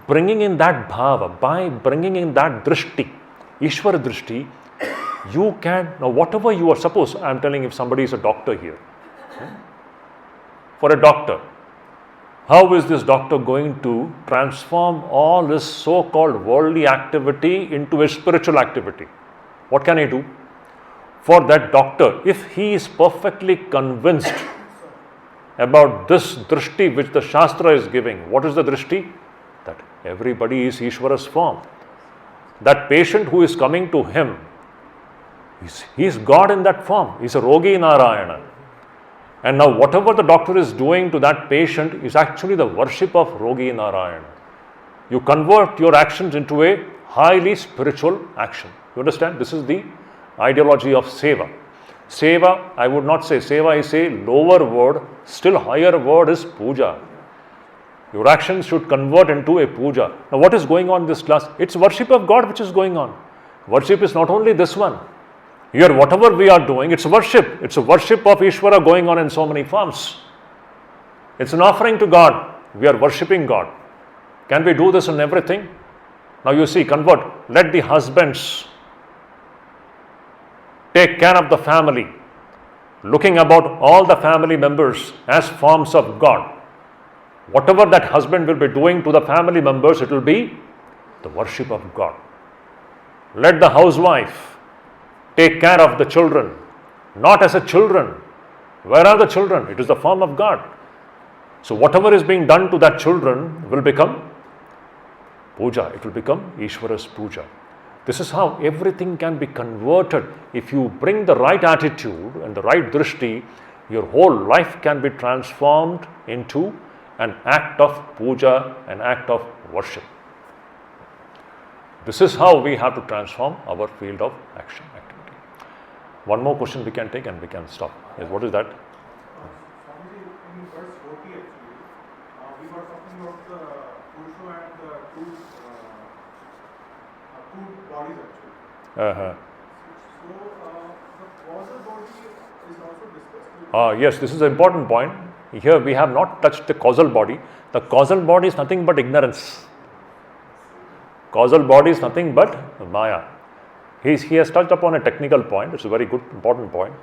bringing in that bhava, by bringing in that drishti, Ishvara drishti, you can, now whatever you are, suppose I am telling if somebody is a doctor here, for a doctor, how is this doctor going to transform all this so-called worldly activity into a spiritual activity? What can he do? For that doctor, if he is perfectly convinced about this drishti which the Shastra is giving, what is the drishti? That everybody is Ishvara's form. That patient who is coming to him, he is God in that form. He is a Rogi Narayana. And now whatever the doctor is doing to that patient is actually the worship of Rogi Narayana. You convert your actions into a highly spiritual action. You understand? This is the ideology of seva. Seva, I would not say seva is a lower word, still higher word is puja. Your actions should convert into a puja. Now what is going on in this class? It's worship of God which is going on. Worship is not only this one. Here, whatever we are doing, it's worship. It's a worship of Ishvara going on in so many forms. It's an offering to God. We are worshipping God. Can we do this in everything? Now you see, convert. Let the husbands take care of the family, looking about all the family members as forms of God. Whatever that husband will be doing to the family members, it will be the worship of God. Let the housewife take care of the children, not as a children. Where are the children? It is the form of God. So whatever is being done to that children will become puja. It will become Ishvara's puja. This is how everything can be converted. If you bring the right attitude and the right drishti, your whole life can be transformed into an act of puja, an act of worship. This is how we have to transform our field of action. One more question we can take and we can stop. Yes, what is that? Swamiji, in verse 40 actually, we were talking about the Purusha and the two bodies actually. Uh-huh. So, the causal body is also discussed. Yes, this is an important point. Here we have not touched the causal body. The causal body is nothing but ignorance. Causal body is nothing but Maya. He has touched upon a technical point. It's a very good, important point.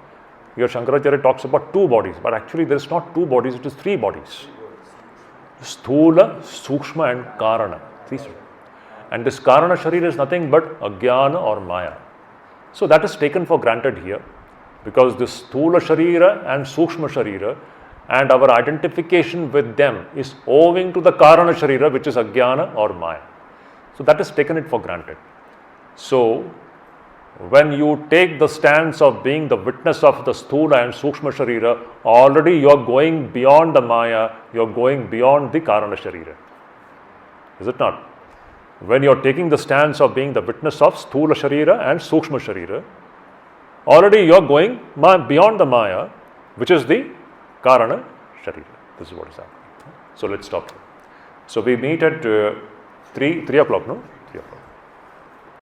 Here Shankaracharya talks about two bodies, but actually there is not two bodies, it is three bodies. Sthula, Sukshma and Karana. And this Karana Sharira is nothing but Ajnana or Maya. So that is taken for granted here, because this Sthula Sharira and Sukshma Sharira and our identification with them is owing to the Karana Sharira, which is Ajnana or Maya. So that is taken it for granted. So when you take the stance of being the witness of the Sthula and Sukshma Sharira, already you are going beyond the Maya, you are going beyond the Karana Sharira. Is it not? When you are taking the stance of being the witness of Sthula Sharira and Sukshma Sharira, already you are going beyond the Maya, which is the Karana Sharira. This is what is happening. So let's stop here. So we meet at 3 o'clock, no? 3 o'clock.